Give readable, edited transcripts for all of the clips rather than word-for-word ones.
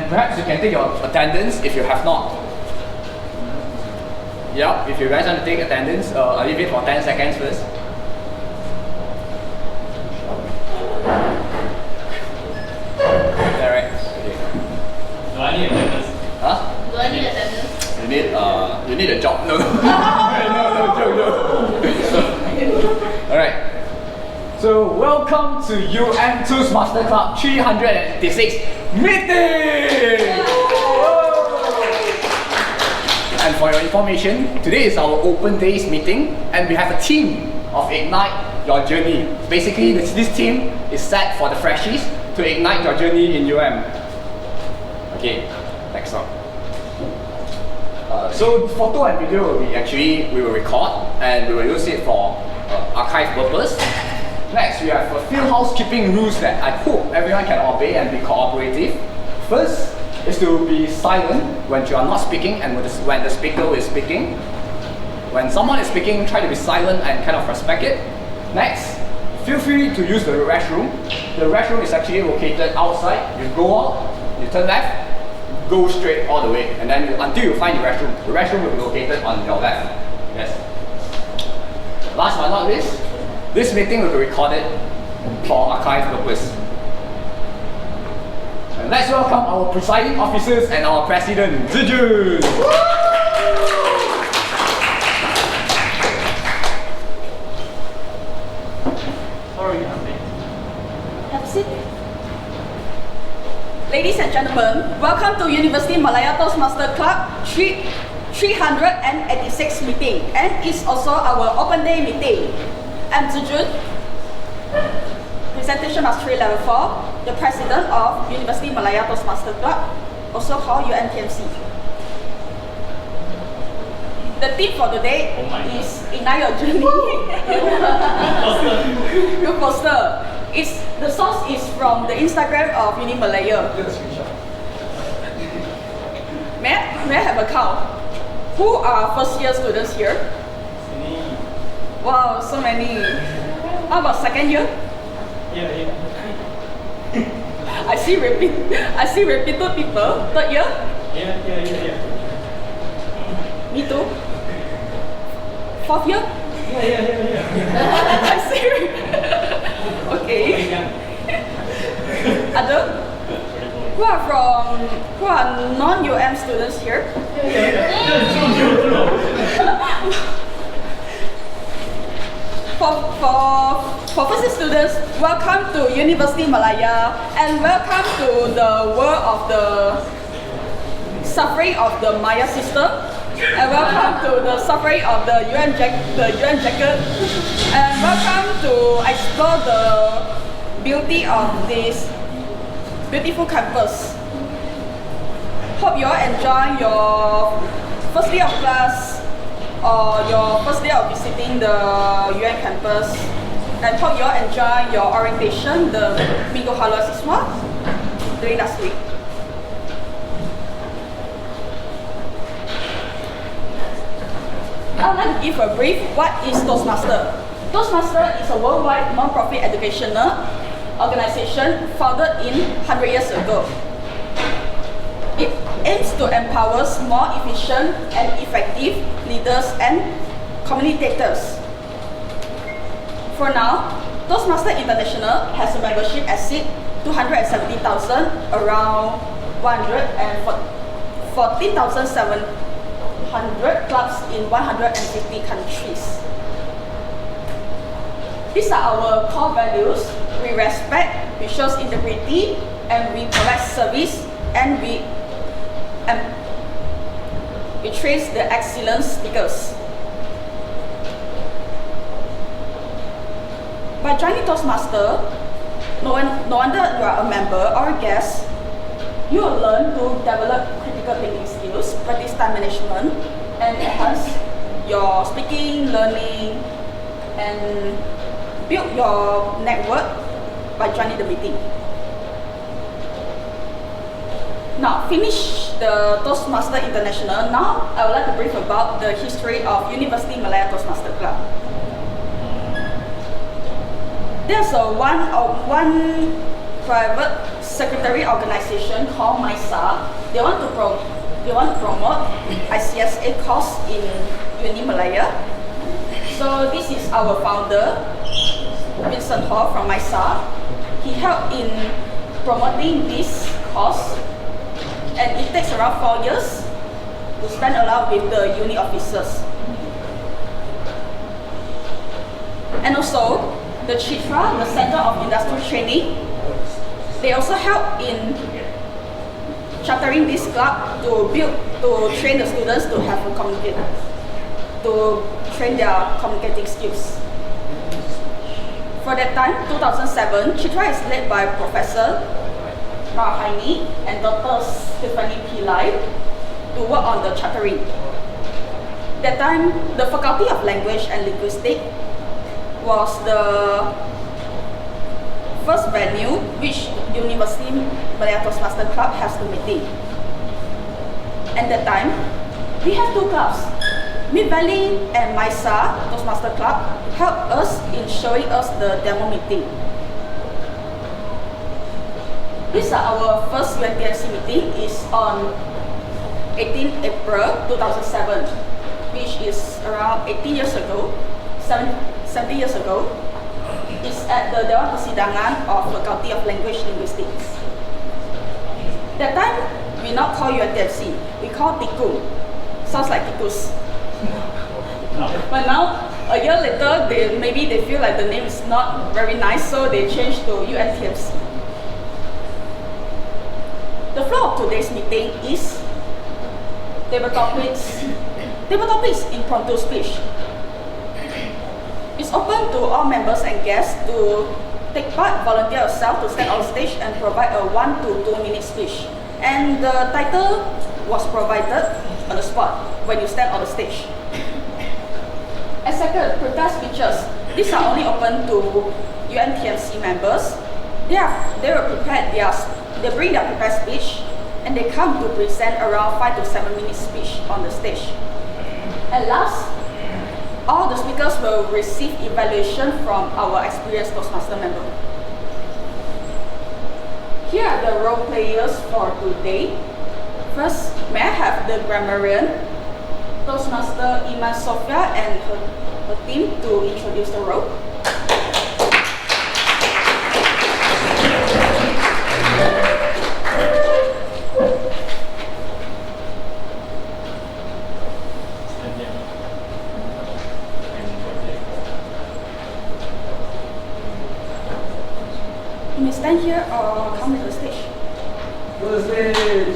And perhaps you can take your attendance if you have not. Yeah, if you guys want to take attendance, I'll leave it for 10 seconds first. There, right? Okay. Do I need attendance? Huh? Do I need attendance? You need a job. No. No. Alright. So welcome to UM2's Master Club 386 meeting! And for your information, today is our open days meeting and we have a theme of Ignite Your Journey. Basically, this theme is set for the freshies to ignite your journey in UM. Okay, next one. So photo and video will be we will record and we will use it for archive purpose. Next, we have a few housekeeping rules that I hope everyone can obey and be cooperative. First is to be silent when you are not speaking and when the speaker is speaking. When someone is speaking, try to be silent and kind of respect it. Next, feel free to use the restroom. The restroom is actually located outside. You go out, you turn left, go straight all the way, and then until you find the restroom. The restroom will be located on your left. Yes. Last but not least, this meeting will be recorded for archive purpose. And let's welcome our presiding officers and our president, Zhi Jun. Sorry, Andy. Have a seat. Ladies and gentlemen, welcome to University Malaya Toastmaster Club 386 meeting, and it's also our open day meeting. I'm Zhi Jun, Presentation Mastery Level 4, the President of University Malaya Toastmaster Club, also called UMTMC. The theme for today is Ignite Your Journey. Your poster. The source is from the Instagram of Uni Malaya. May I have a count? Who are first year students here? Wow, so many. How about second year? Yeah. I see repeated people. Third year? Yeah. Me too. Fourth year? Yeah. I see. Okay. Other? Who are non-UM students here? For first students, welcome to University Malaya and welcome to the world of the suffering of the Maya system, and welcome to the suffering of the UN jacket, and welcome to explore the beauty of this beautiful campus. Hope you all enjoy your first day of class or your first day of visiting the UN campus, and hope you all enjoy your orientation, the Minggu Halo Siswa, during last week. I would like to give a brief. What is Toastmaster? Toastmaster is a worldwide non-profit educational organization founded in 100 years ago. It aims to empower more efficient and effective leaders and communicators. For now, Toastmaster International has a membership exceed 270,000, around 14,700 clubs in 150 countries. These are our core values. We respect, we show integrity, and we provide service, and we trace the excellent speakers. By joining Toastmaster, no wonder you are a member or a guest, you will learn to develop critical thinking skills, practice time management, and enhance your speaking, learning, and build your network by joining the meeting. Now, finish the Toastmaster International. Now, I would like to brief about the history of University Malaya Toastmaster Club. There's one private secretary organization called MISA. They want to promote ICSA course in Uni Malaya. So this is our founder, Vincent Hall from MISA. He helped in promoting this course, and it takes around 4 years to spend along with the uni officers. And also, the CHITRA, the Center of Industrial Training, they also help in chartering this club to train the students to have to train their communicating skills. For that time, 2007, CHITRA is led by Professor Rahaini and Dr. Stephanie Pillai to work on the chartering. That time, the Faculty of Language and Linguistics was the first venue which University Malaya Toastmaster Club has to meeting. At that time, we have two clubs. Mid Valley and MISA Toastmaster Club helped us in showing us the demo meeting. This is our first UMTMC meeting. Is on 18 April 2007, which is around 18 years ago, 70 years ago. It's at the Dewan Persidangan of Faculty of Language Linguistics. That time, we not call UMTMC, we call Tikun. Sounds like Tikus. But now, a year later, maybe they feel like the name is not very nice, so they changed to UMTMC. The flow of today's meeting is table topics impromptu speech. It's open to all members and guests to take part, volunteer yourself to stand on stage and provide a 1 to 2 minute speech. And the title was provided on the spot when you stand on the stage. And second, prepared speeches. These are only open to UMTMC members. They bring their prepared speech and they come to present around 5 to 7 minute speech on the stage. And last, all the speakers will receive evaluation from our experienced Toastmaster member. Here are the role players for today. First, may I have the Grammarian, Toastmaster Iman Sofea and her team to introduce the role. You may stand here or come to the stage. Go to the stage.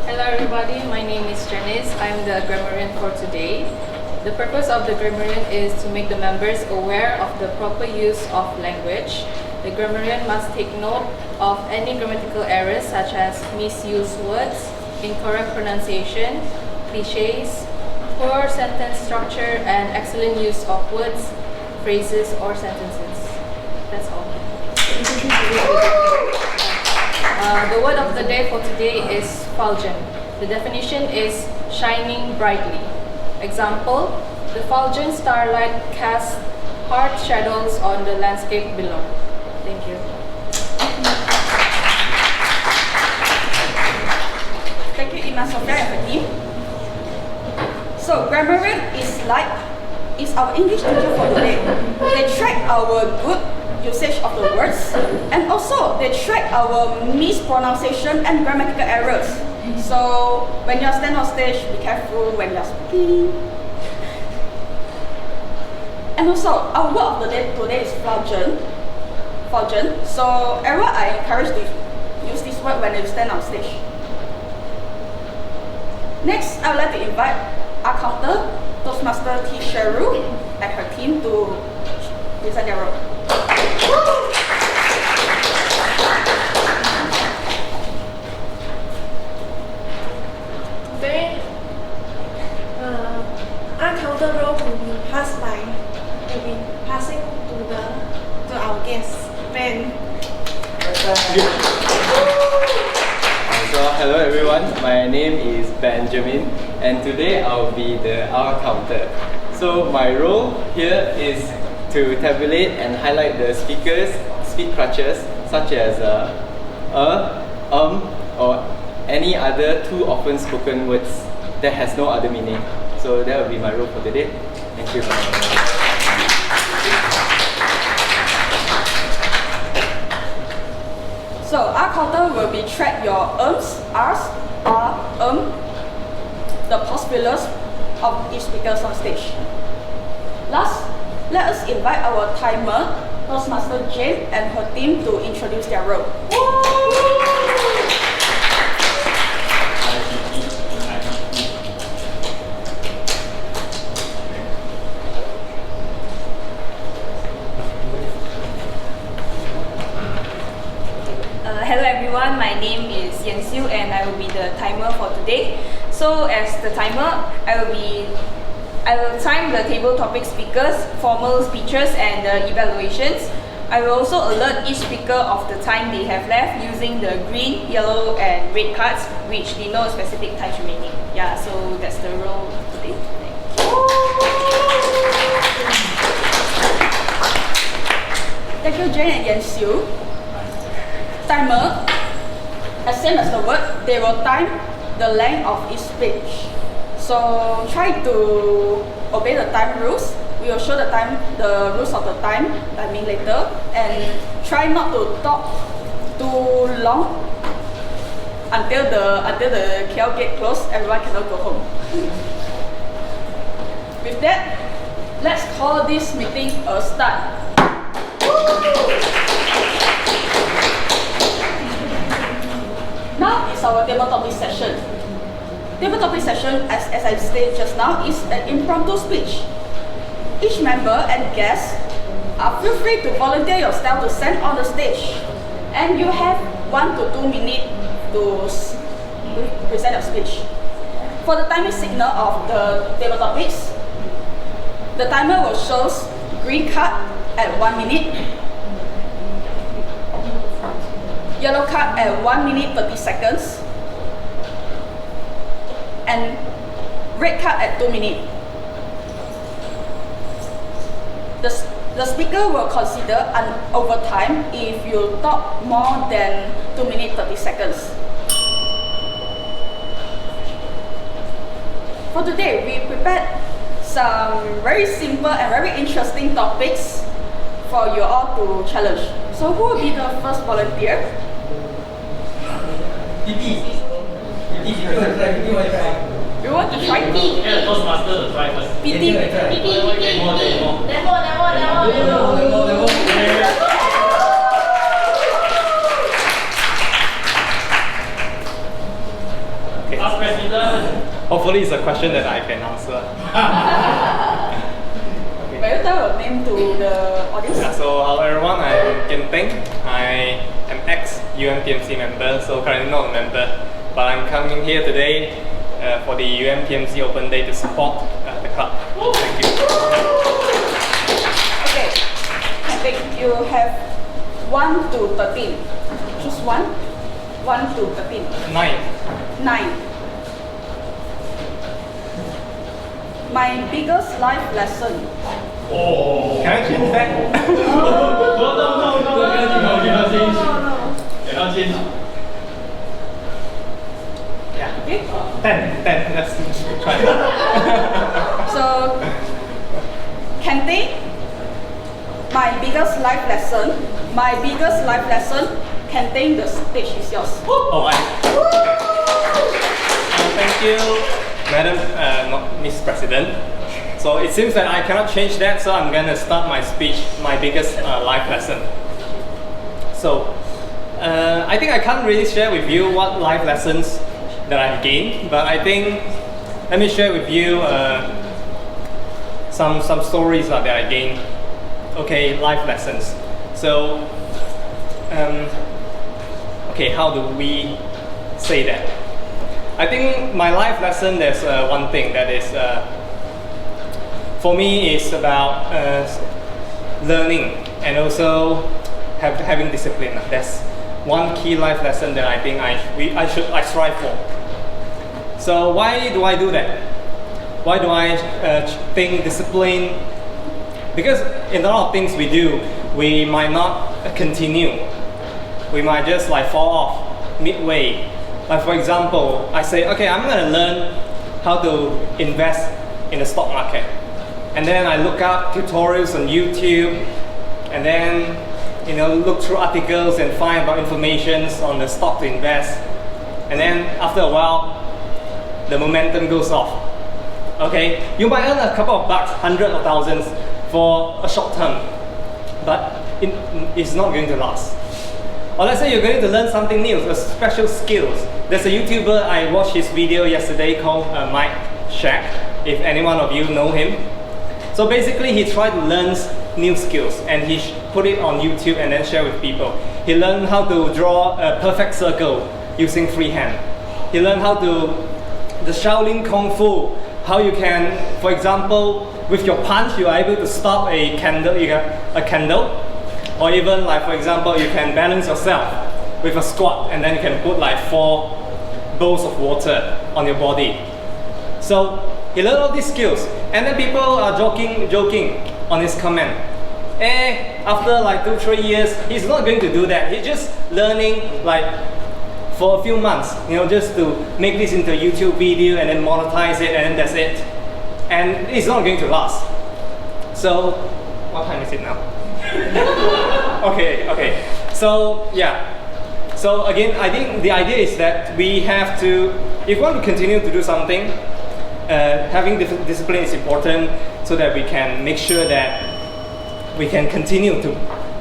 Hello everybody, my name is Jennice. I'm the Grammarian for today. The purpose of the Grammarian is to make the members aware of the proper use of language. The Grammarian must take note of any grammatical errors such as misused words, incorrect pronunciation, cliches, poor sentence structure, and excellent use of words, phrases, or sentences. That's all. The word of the day for today is fulgent. The definition is shining brightly. Example, the fulgent starlight casts hard shadows on the landscape below. Thank you. Thank you, Iman, Sofea, and her team. So, Grammarian is our English teacher for today. They track our good usage of the words, and also they track our mispronunciation and grammatical errors. So, when you stand on stage, be careful when you are speaking. And also, our word of the day today is fulgent. So, everyone, I encourage to use this word when you stand on stage. Next, I would like to invite our counter, Toastmaster Sherru, and her team to present their role. Today, our counter role will be passing to our guests, Ben. So hello everyone, my name is Benjamin and today I'll be the R counter. So my role here is to tabulate and highlight the speakers' speed crutches such as or any other too often spoken words that has no other meaning. So that will be my role for today. Thank you. So our counter will be track your ums, rs, the possibilities of each speaker on stage. Last, let us invite our timer, Toastmaster Zhen and her team to introduce their role. Hello everyone, my name is Siew and I will be the timer for today. So as the timer, I will time the table topic speakers, formal speeches and the evaluations. I will also alert each speaker of the time they have left using the green, yellow and red cards which denote specific times remaining. Yeah, so that's the role today. Thank you, Jane and Siew. Timer, as same as the word, they will time the length of each speech. So try to obey the time rules. We will show the rules of the timing later, and try not to talk too long until the KL gate closed. Everyone cannot go home. With that, let's call this meeting a start. Now is our table topic session. Table topic session, as I stated just now, is an impromptu speech. Each member and guest feel free to volunteer yourself to stand on the stage, and you have 1 to 2 minutes to present your speech. For the timing signal of the table topics, the timer will show green card at 1 minute, yellow card at 1 minute 30 seconds, and red card at 2 minutes. The speaker will consider an overtime if you talk more than 2 minutes 30 seconds. For today, we prepared some very simple and very interesting topics for you all to challenge. So who will be the first volunteer? You want to try? Yeah, Toastmaster to try first. PT. Okay. Ask President. Hopefully it's a question that I can answer. Will you tell your name to the audience? Yeah, so hello everyone, I'm Teng. I am ex-UMTMC member, so currently not a member. But I'm coming here today for the UMTMC Open Day to support the club. Thank you. Okay, I think you have 1 to 13. Choose 1. 1 to 13. 9. My biggest life lesson. Oh. Can I change that? Cannot change. Yeah. Okay? 10. Let's try that. So, Kante, my biggest life lesson. My biggest life lesson. Kante, the stage is yours. Oh, thank you, Madam Miss President. So it seems that I cannot change that, so I'm gonna start my speech, my biggest life lesson. So I think I can't really share with you what life lessons that I've gained, but I think let me share with you some stories that I gained. Okay, life lessons. So okay, how do we say that? I think my life lesson, there's one thing that is for me is about learning and also having discipline. That's one key life lesson that I think I strive for. So why do I do that? Why do I think discipline? Because in a lot of things we do, we might not continue. We might just like fall off midway. Like for example, I say, okay, I'm gonna learn how to invest in the stock market. And then I look up tutorials on YouTube, and then look through articles and find about information on the stock to invest. And then after a while, the momentum goes off. Okay, you might earn a couple of bucks, hundreds of thousands for a short term, but it's not going to last. Or let's say you're going to learn something new, a special skills. There's a YouTuber, I watched his video yesterday called Mike Shack, if any one of you know him. So basically he tried to learn new skills and he put it on YouTube and then share with people. He learned how to draw a perfect circle using freehand. He learned how to, the Shaolin Kung Fu, how you can, for example, with your punch, you are able to stop a candle, or even like, for example, you can balance yourself with a squat and then you can put like 4 bowls of water on your body. So he learned all these skills, and then people are joking on his comment. After like 2-3 years, he's not going to do that. He's just learning like for a few months, just to make this into a YouTube video and then monetize it, and then that's it. And it's not going to last. So, what time is it now? Okay. So, yeah. So again, I think the idea is that we have to, if we want to continue to do something, having discipline is important so that we can make sure that we can continue to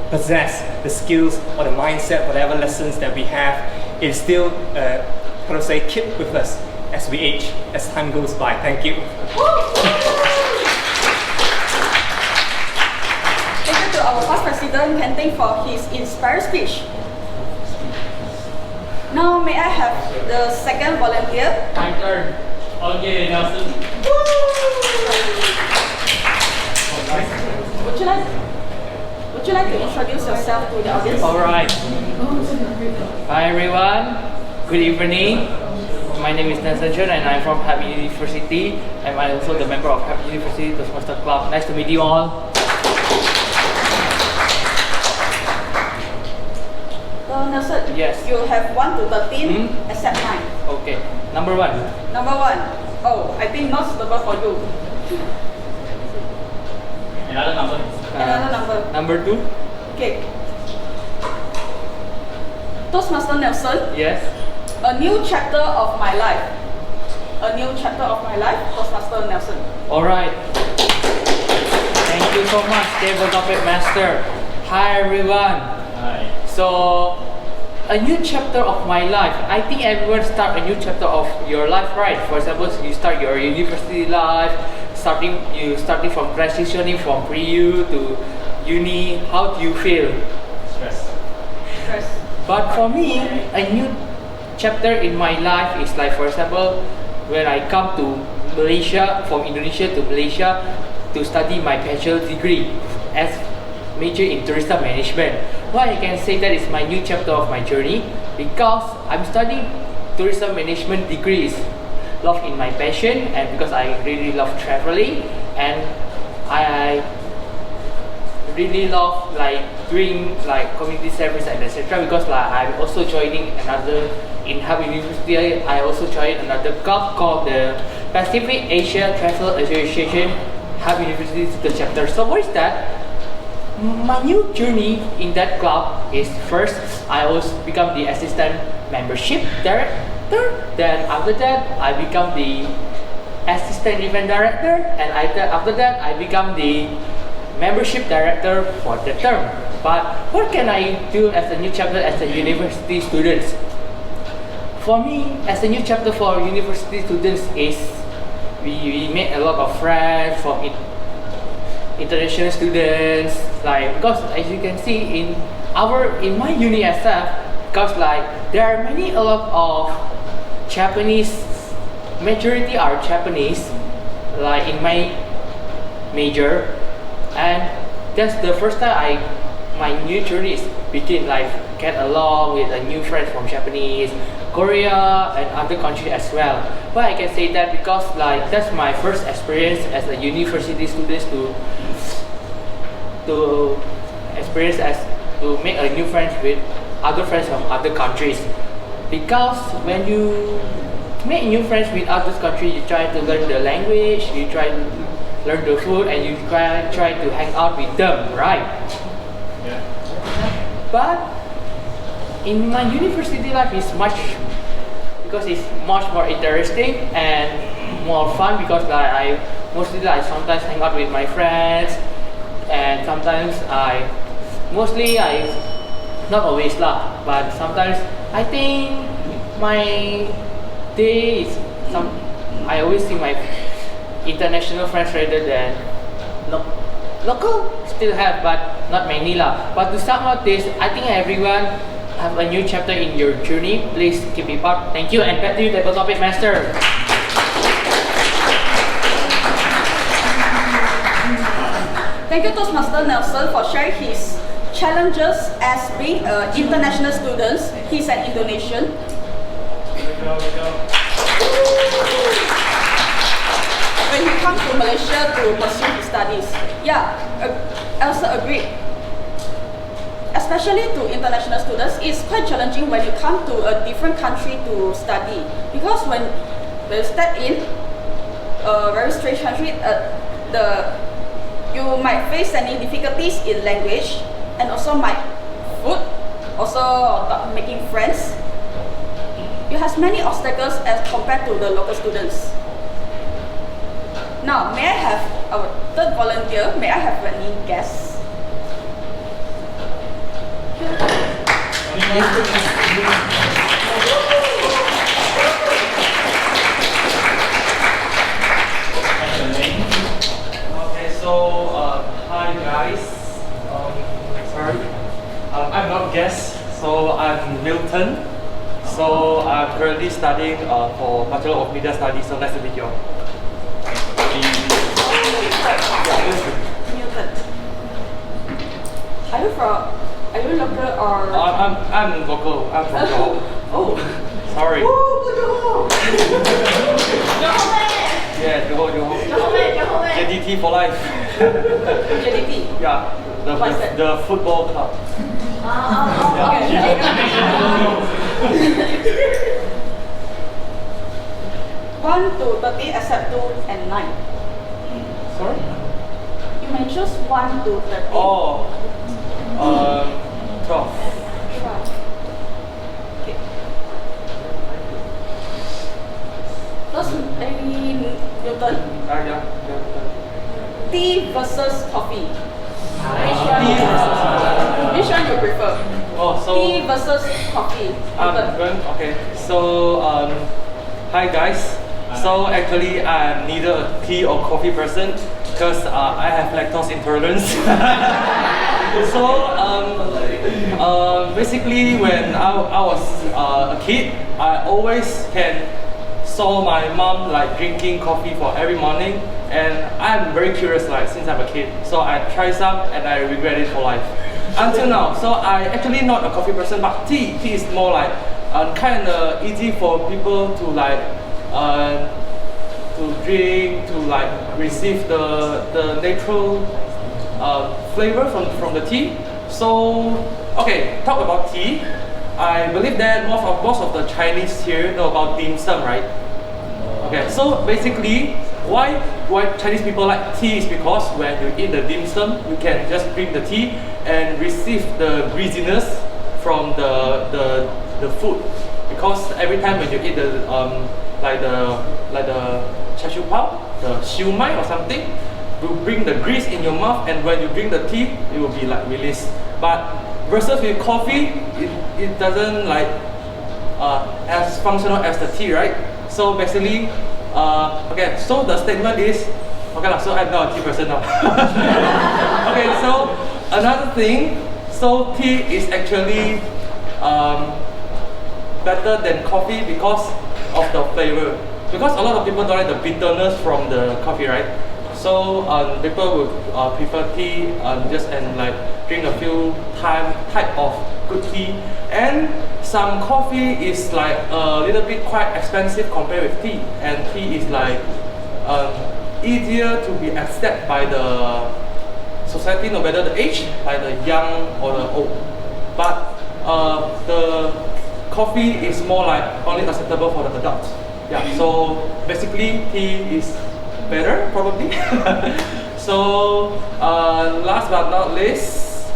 possess the skills or the mindset, whatever lessons that we have, is still, keep with us as we age, as time goes by. Thank you. Thank you to our past president, Teng, for his inspired speech. Now, may I have the second volunteer? My turn. Okay, Nelson. Would you like to introduce yourself to the audience? Alright. Hi everyone. Good evening. My name is Zhi Jun and I'm from Happy University. I'm also the member of Happy University Toastmaster Club. Nice to meet you all. Nelson, yes. You have 1 to 13, except 9. Okay. Number 1. Number 1. Oh, I think not suitable for you. Another number. Another number. Number 2. Okay. Toastmaster Nelson. Yes. A new chapter of my life. A new chapter of my life, Toastmaster Nelson. Alright. Thank you so much, Table Topic Master. Hi everyone. Hi. So, a new chapter of my life. I think everyone start a new chapter of your life, right? For example, you start your university life, starting from transitioning from pre-U to uni. How do you feel? Stress. But for me, a new chapter in my life is like, for example, when I come to Malaysia, from Indonesia to Malaysia to study my bachelor degree as major in tourism management. Why I can say that is my new chapter of my journey? Because I'm studying tourism management degrees, love in my passion, and because I really love traveling, and I really love like doing like community service and etc. Because like I'm also joining another in Harvard University. I also joined another club called the Pacific Asia Travel Association, Harvard University the chapter. So what is that? My new journey in that club is first I always become the assistant membership director. Then after that I become the assistant event director, and after that I become the membership director for the term. But what can I do as a new chapter as a university student? For me, as a new chapter for university students is we made a lot of friends from international students, like because as you can see in my uni itself, because like there are a lot of Japanese, majority are Japanese, like in my major, and that's the first time I my new journey is between like get along with a new friends from Japanese, Korea, and other countries as well. But I can say that because like that's my first experience as a university student to experience as to make a new friends with other friends from other countries. Because when you make new friends with other countries, you try to learn the language, you try to learn the food, and you try to hang out with them, right? Yeah. But in my university life is much more interesting and more fun because like I mostly like sometimes hang out with my friends, and sometimes not always lah, but sometimes I think my day is I always see my international friends rather than local still have, but not many lah. But to sum up this, I think everyone have a new chapter in your journey. Please keep it up. Thank you, and back to you, table topic master. Thank you, Toastmaster Nelson, for sharing his challenges as being an international student. He's an Indonesian. When he comes to Malaysia to pursue his studies. Yeah, I also agree. Especially to international students, it's quite challenging when you come to a different country to study. Because when you step in a very strange country, you might face any difficulties in language, and also food, also making friends. You have many obstacles as compared to the local students. Now, may I have our third volunteer? May I have any guess? Okay, so hi guys. Sorry, I'm not guest. So I'm Milton. So I'm currently studying for Bachelor of Media Studies. So nice to meet you all. Milton. Are you local or? I'm local. I'm from Johor. Oh. Sorry. Johor. Yeah, Johor. JDT for life. JDT. Yeah, the football club. Okay. 1 to 30 except 2 and 9. Sorry? You may choose 1 to 30. Oh, 12. Okay. First, Milton. Yeah. Tea versus coffee. Which one you prefer? Oh, so Tea versus coffee. Milton. Okay. So hi guys. So actually I'm neither a tea or coffee person because I have lactose intolerance. So basically when I was a kid, I always saw my mom like drinking coffee for every morning, and I'm very curious like since I'm a kid. So I try some and I regret it for life until now. So I actually not a coffee person, but tea is more like kind of easy for people to like to drink, to like receive the natural flavor from the tea. So okay, talk about tea. I believe that most of the Chinese here know about dim sum, right? Okay, so basically why Chinese people like tea is because when you eat the dim sum, you can just drink the tea and receive the greasiness from the food. Because every time when you eat the like the char siu pao, the siu mai or something, will bring the grease in your mouth, and when you drink the tea, it will be like released. But versus with coffee, it doesn't like as functional as the tea, right? So basically, okay. So the statement is, okay lah. So I'm not a tea person now. Okay. So another thing, so tea is actually better than coffee because of the flavor. Because a lot of people don't like the bitterness from the coffee, right? So people would prefer tea just and like drink a few type of good tea. And some coffee is like a little bit quite expensive compared with tea. And tea is like easier to be accepted by the society, no matter the age, like the young or the old. But the coffee is more like only acceptable for the adults. Yeah, so basically tea is better probably. So last but not least,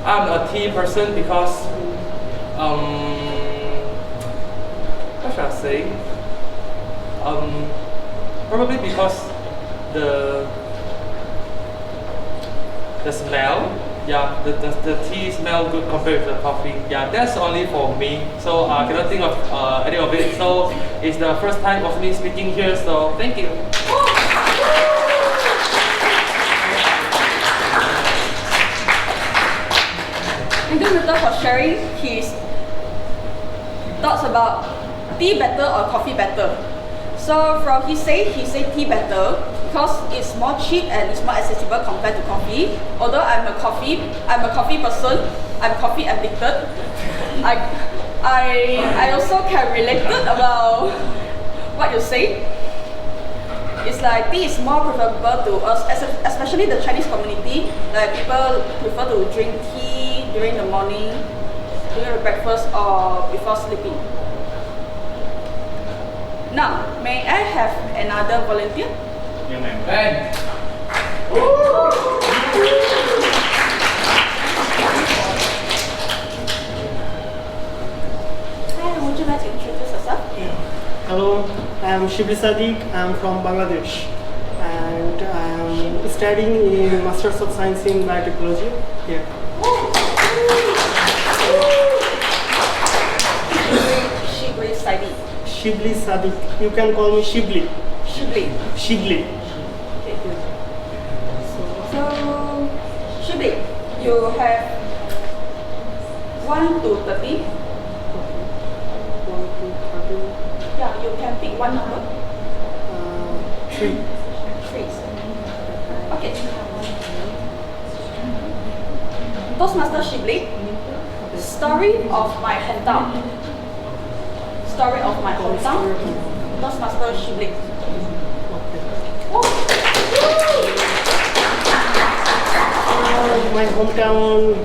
I'm a tea person because what should I say? Probably because the smell, yeah, the tea smell good compared to the coffee. Yeah, that's only for me. So I cannot think of any of it. So it's the first time of me speaking here. So thank you. Thank you, Milton, for sharing his thoughts about tea better or coffee better. So from he said tea better because it's more cheap and it's more accessible compared to coffee. Although I'm a coffee person, I'm coffee addicted. I also can relate about what you say. It's like tea is more preferable to us, especially the Chinese community. Like people prefer to drink tea during the morning, during breakfast or before sleeping. Now, may I have another volunteer? Yeah, ma'am. Ben. Hi, would you like to introduce yourself? Hello, I am Shibly Sabik. I am from Bangladesh and I am studying in Masters of Science in Biotechnology here. Shibly Sabik. Shibly Sabik. You can call me Shibly. Shibly. Shibly. So, Shibly, you have 1 to 30. 1 to 30. Yeah, you can pick one number. 3. 3. Okay. Toastmaster Shibly, story of my hometown. Story of my hometown. Toastmaster Shibly. My hometown,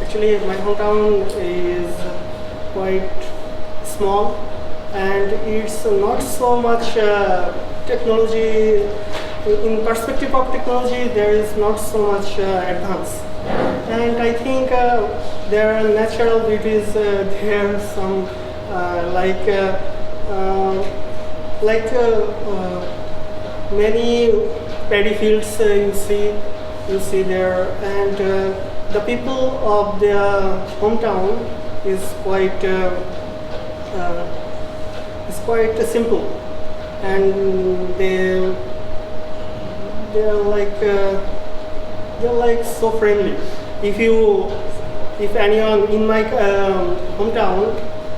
actually my hometown is quite small and it's not so much technology. In perspective of technology, there is not so much advance. And I think there are natural beauties, there are some many paddy fields you see there, and the people of their hometown is quite simple, and they're like so friendly. If anyone in my hometown,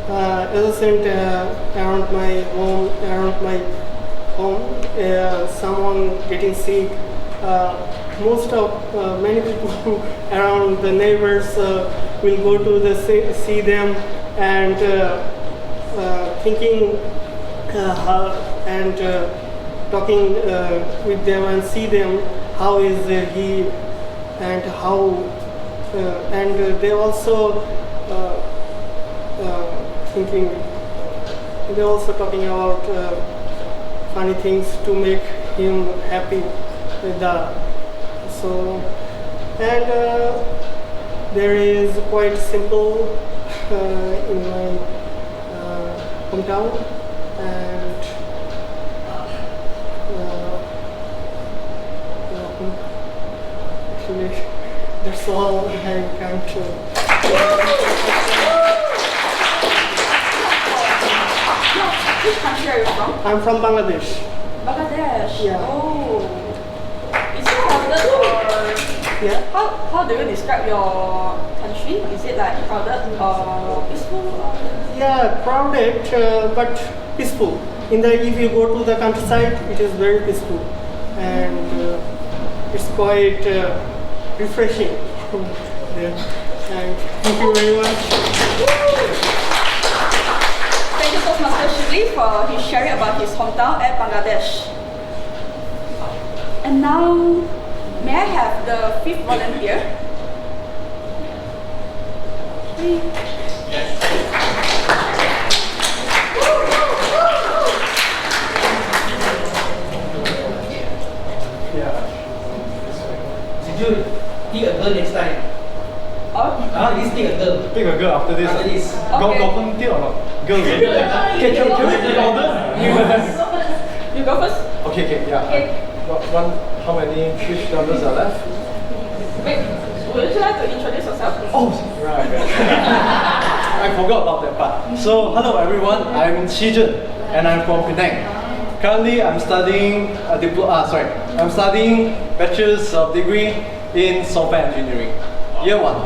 adjacent around my home, someone getting sick, many people around the neighbors will go to see them and thinking and talking with them and see them how is he and how and they also they're also talking about funny things to make him happy with and there is quite simple in my hometown, and actually that's all I can show. Which country are you from? I'm from Bangladesh. Bangladesh. Yeah. Oh. Is it crowded or? Yeah. How do you describe your country? Is it like crowded or peaceful? Or? Yeah, crowded but peaceful. If you go to the countryside, it is very peaceful. and it's quite refreshing. Yeah. And thank you very much. Thank you, Toastmaster Shibly, for his sharing about his hometown at Bangladesh. And now, may I have the fifth volunteer? Yes. Zhi Jun, pick a girl next time. This pick a girl. Pick a girl after this. After this. Okay. Got volunteer or not? Girl. Can we pick order? You go first. Okay, yeah. Okay. One, how many fish numbers are left? Wait, would you like to introduce yourself? Oh, right. I forgot about that part. So, hello everyone. I'm Zhi Jun, and I'm from Penang. Currently, I'm studying I'm studying Bachelor's of Degree in Software Engineering, Year 1.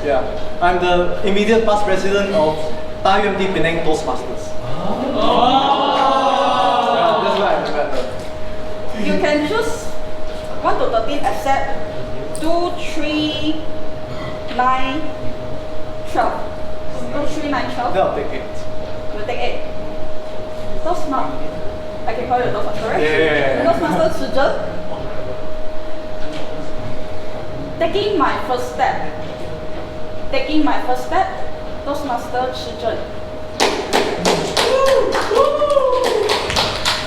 Yeah, I'm the immediate past president of UMT Penang Toastmasters. Yeah, that's why I remember. You can choose 1 to 13 except 2, 3, 9, 12. 2, 3, 9, 12. Then I'll take it. We'll take 8. Toastmaster. I can call you Toastmaster, right? Yeah. Toastmaster Zhi Jun. Taking my first step. Toastmaster Zhi Jun.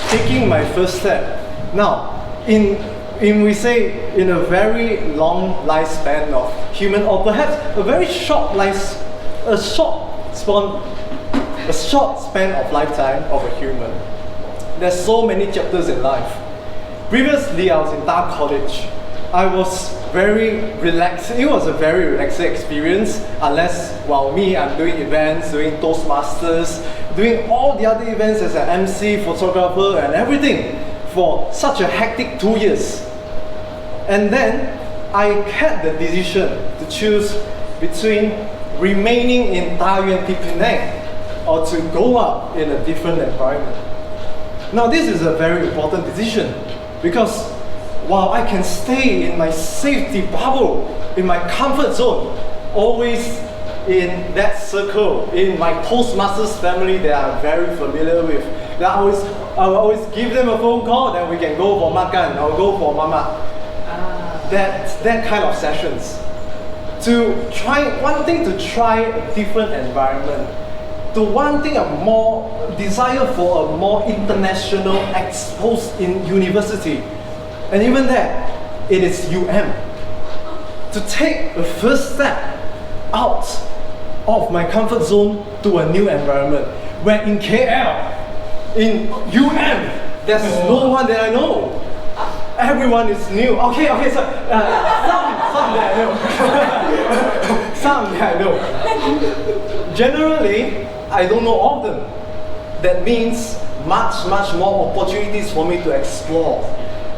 Taking my first step. Now, in we say in a very long lifespan of human, or perhaps a very short span of lifetime of a human. There's so many chapters in life. Previously, I was in Dar College. I was very relaxed. It was a very relaxing experience, unless, while I'm doing events, doing Toastmasters, doing all the other events as an MC, photographer, and everything for such a hectic 2 years. And then I had the decision to choose between remaining in UMT Penang or to go up in a different environment. Now, this is a very important decision because while I can stay in my safety bubble, in my comfort zone, always in that circle, in my Toastmasters family that I'm very familiar with, that I will always give them a phone call, then we can go for makan or go for mama. That kind of sessions. Wanting to try a different environment, to wanting a more desire for a more international exposed in university. And even that, it is to take the first step out of my comfort zone to a new environment. Where in KL, in there's no one that I know. Everyone is new. Okay, so some that I know. Some that I know. Generally, I don't know all of them. That means much more opportunities for me to explore.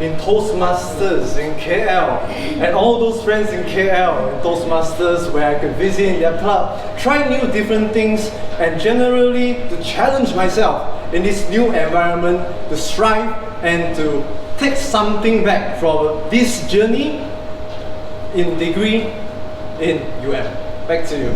In Toastmasters in KL, and all those friends in KL in Toastmasters where I could visit in their club, try new different things, and generally to challenge myself in this new environment, to strive and to take something back from this journey in degree in UM. Back to you.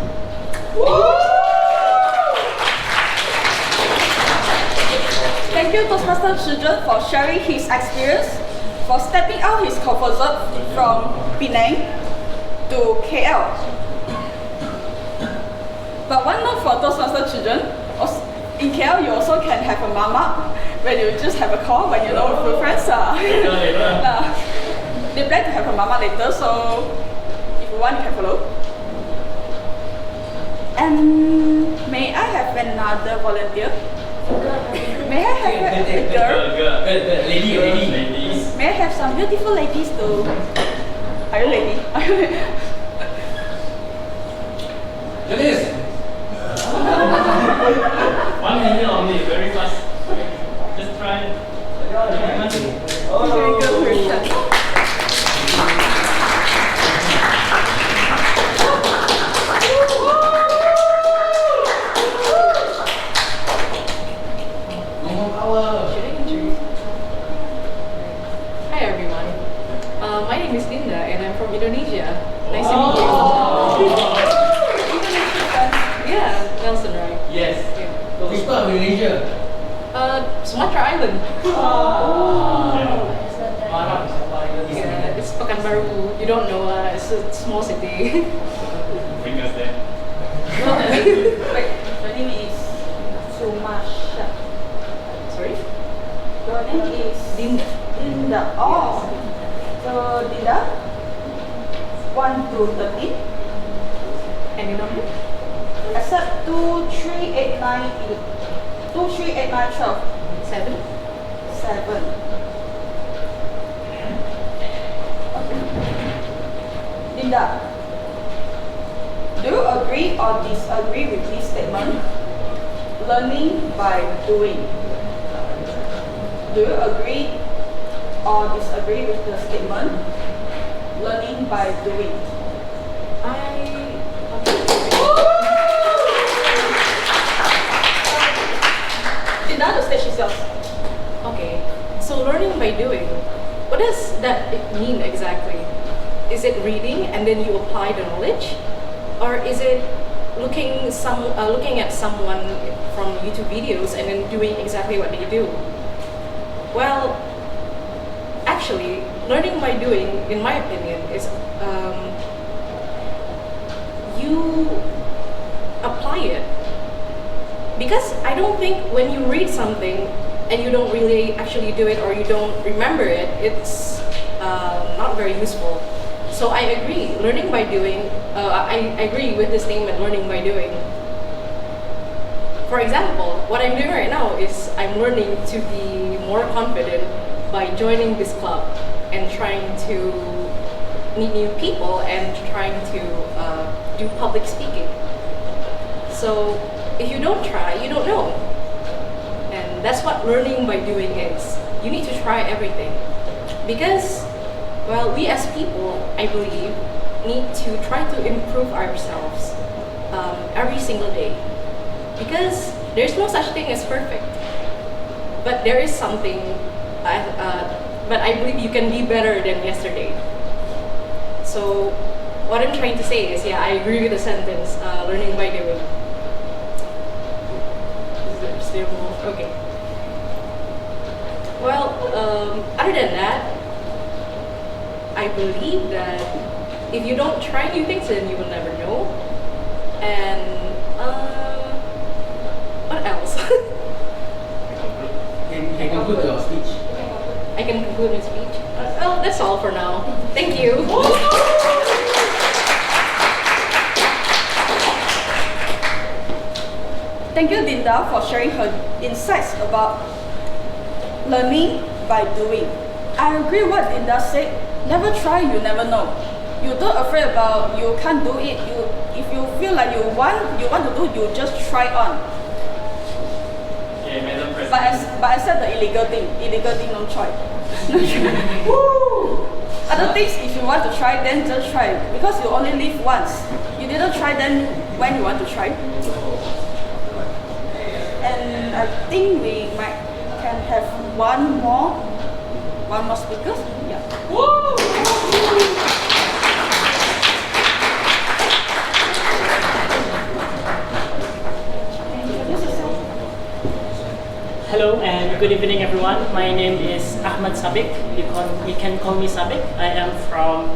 Thank you, Toastmaster Zhi Jun, for sharing his experience, for stepping out his comfort zone from Penang to KL. But one note for Toastmaster Zhi Jun, in KL you also can have a mama, where you just have a call when you know with friends. They plan to have a mama later, so if you want, you can follow. And may I have another volunteer? May I have a girl? Ladies. May I have some beautiful ladies too? Are you lady? Jennice. 1 minute only, very fast. Just try. Very good question. Should I introduce? Hi everyone. My name is Dinda and I'm from Indonesia. Nice to meet you. Yeah, Nelson, right? Yes. Yeah. Which part of Indonesia? Sumatra Island. Yeah, it's Pekanbaru. You don't know, it's a small city. Bring us there. Wait, your name is Sumasha. Sorry? Your name is Dinda. Dinda. Oh. So Dinda, 1 to 13. Any number? Except 2, 3, 8, 9, 2, 3, 8, 9, 12. 7. 7. Dinda, do you agree or disagree with this statement? Learning by doing. Do you agree or disagree with the statement? Learning by doing. Dinda, the stage is yours. Okay, so learning by doing, what does that mean exactly? Is it reading and then you apply the knowledge? Or is it looking at someone from YouTube videos and then doing exactly what they do? Well, actually, learning by doing, in my opinion, is you apply it. Because I don't think when you read something and you don't really actually do it or you don't remember it, it's not very useful. So I agree, learning by doing, I agree with the statement, learning by doing. For example, what I'm doing right now is I'm learning to be more confident by joining this club and trying to meet new people and trying to do public speaking. So if you don't try, you don't know. And that's what learning by doing is. You need to try everything. Because, well, we as people, I believe, need to try to improve ourselves every single day. Because there's no such thing as perfect. But there is something, but I believe you can be better than yesterday. So what I'm trying to say is, yeah, I agree with the sentence, learning by doing. Is there still more? Okay. Well, other than that, I believe that if you don't try new things, then you will never know. And what else? Can you conclude your speech? I can conclude my speech. Well, that's all for now. Thank you. Thank you, Dinda, for sharing her insights about learning by doing. I agree what Dinda said. Never try, you never know. You don't afraid about you can't do it. If you feel like you want to do, you just try on. Yeah, Madam President. But I said the illegal thing, no try. Other things, if you want to try, then just try. Because you only live once. You didn't try, then when you want to try? And I think we can have one more speaker. Yeah. Hello and good evening everyone. My name is Ahmad Sabik. You can call me Sabik. I am from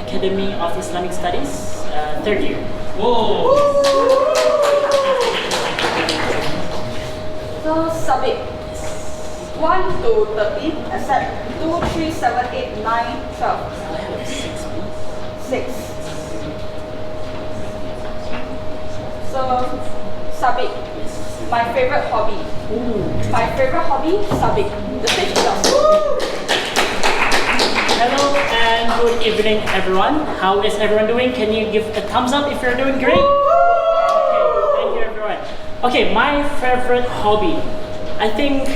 Academy of Islamic Studies, 3rd year. Whoa! So Sabik, 1 to 13, except 2, 3, 7, 8, 9, 12. I have 6. 6. So Sabik, my favorite hobby. My favorite hobby, Sabik. The stage is yours. Hello and good evening everyone. How is everyone doing? Can you give a thumbs up if you're doing great? Okay, thank you everyone. Okay, my favorite hobby. I think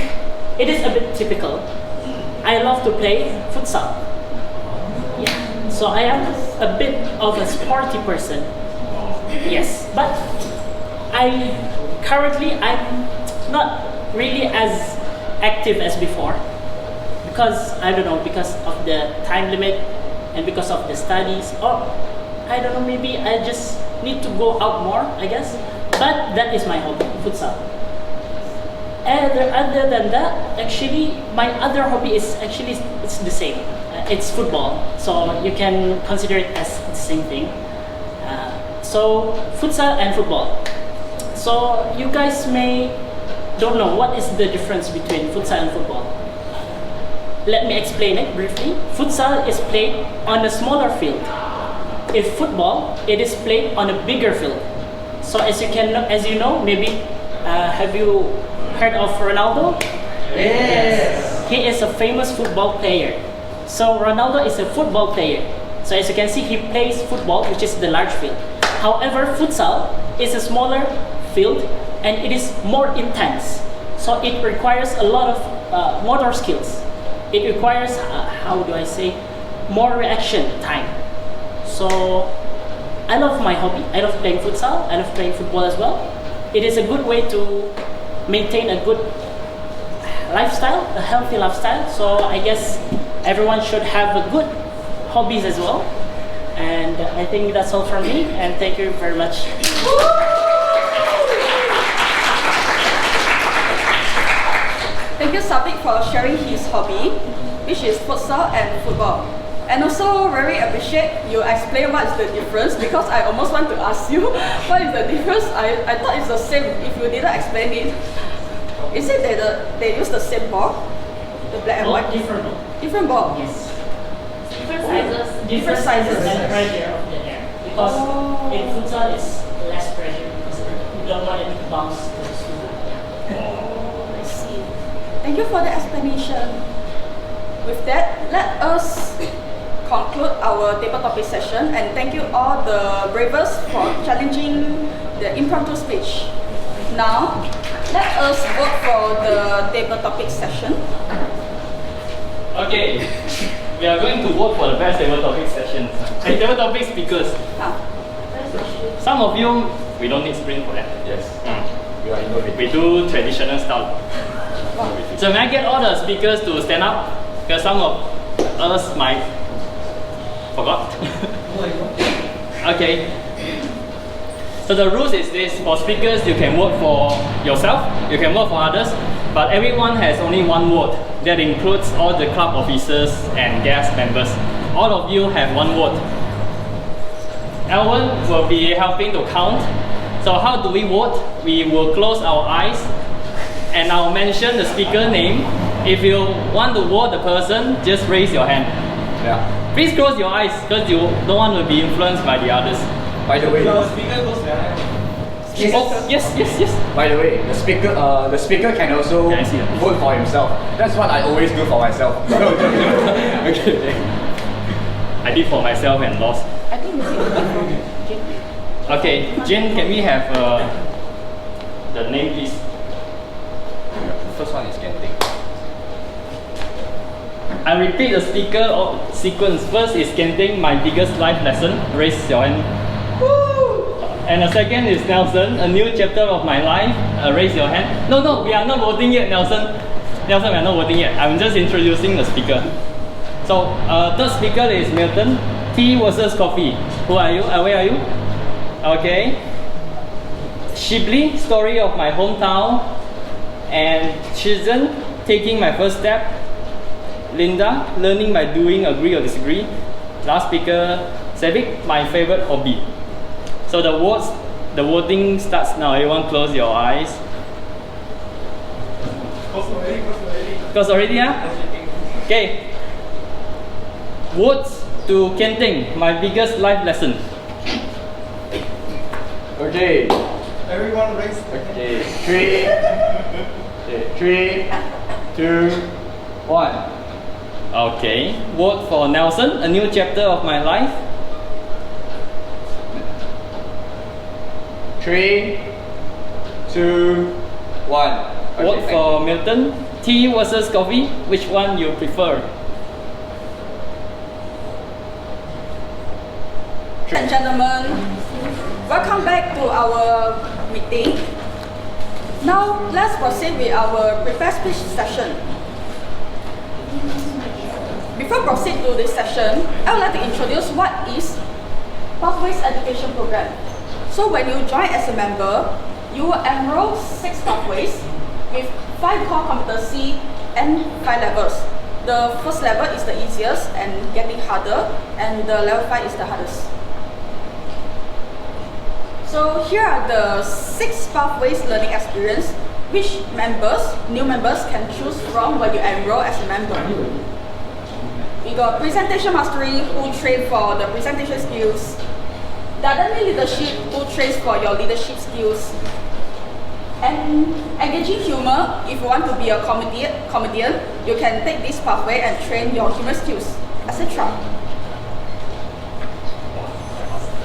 it is a bit typical. I love to play futsal. Yeah. So I am a bit of a sporty person. Yes, but I'm not really as active as before, because I don't know, because of the time limit and because of the studies, or I don't know, maybe I just need to go out more, I guess. But that is my hobby, futsal. And other than that, actually, my other hobby is actually it's the same. It's football, so you can consider it as the same thing. So futsal and football. So you guys may don't know what is the difference between futsal and football. Let me explain it briefly. Futsal is played on a smaller field. If football, it is played on a bigger field. So as you know, maybe have you heard of Ronaldo? Yes. He is a famous football player. So Ronaldo is a football player. So as you can see, he plays football, which is the large field. However, futsal is a smaller field and it is more intense. So it requires a lot of motor skills. It requires, how do I say, more reaction time. So I love my hobby. I love playing futsal. I love playing football as well. It is a good way to maintain a good lifestyle, a healthy lifestyle. So I guess everyone should have a good hobbies as well. And I think that's all from me, and thank you very much. Thank you, Sabik, for sharing his hobby, which is futsal and football. And also very appreciate you explain what is the difference, because I almost want to ask you what is the difference. I thought it's the same if you didn't explain it. Is it that they use the same ball? The black and white? Different ball. Different ball? Yes. Different sizes. Different sizes. And pressure of the air. Because in futsal it's less pressure because you don't want it to bounce to the school. I see. Thank you for the explanation. With that, let us conclude our table topic session, and thank you all the bravest for challenging the impromptu speech. Now, let us vote for the table topic session. Okay, we are going to vote for the best table topic session. And table topic speakers. Some of you, we don't need sprint for that. Yes. We are innovative. We do traditional style. So may I get all the speakers to stand up? Because some of us might forgot. Okay. So the rules is this: for speakers, you can vote for yourself, you can vote for others, but everyone has only one vote. That includes all the club officers and guest members. All of you have one vote. Elven will be helping to count. So how do we vote? We will close our eyes and I'll mention the speaker name. If you want to vote the person, just raise your hand. Yeah. Please close your eyes because you don't want to be influenced by the others. By the way, yes. By the way, the speaker can also vote for himself. That's what I always do for myself. Okay. I did for myself and lost. I think we did. Okay, Jen, can we have the name, please? The first one is Genting. I repeat the speaker sequence. First is Genting, my biggest life lesson. Raise your hand. And the second is Nelson, a new chapter of my life. Raise your hand. No, we are not voting yet, Nelson. Nelson, we are not voting yet. I'm just introducing the speaker. So, third speaker is Milton. Tea versus coffee. Who are you? Where are you? Okay. Shibly, story of my hometown. And Zhi Jun, taking my first step. Dinda, learning by doing, agree or disagree. Last speaker, Sabik, my favorite hobby. So the voting starts now. Everyone close your eyes. Close already, huh? Okay. Votes to Kenting, my biggest life lesson. Okay. Everyone raise. Okay. 3, 2, 1. Okay. Vote for Nelson, a new chapter of my life. 3, 2, 1. Okay, Vote for Milton. Tea versus coffee. Which one you prefer? Ladies and gentlemen, welcome back to our meeting. Now, let's proceed with our prepared speech session. Before proceed to this session, I would like to introduce what is Pathways Education Program. So when you join as a member, you will enroll 6 pathways with 5 core competency and 5 levels. The first level is the easiest and getting harder, and the level 5 is the hardest. So here are the 6 pathways learning experience which new members can choose from when you enroll as a member. We got presentation mastery, who train for the presentation skills. Dynamic leadership, who trains for your leadership skills. And engaging humor, if you want to be a comedian, you can take this pathway and train your humor skills, etc.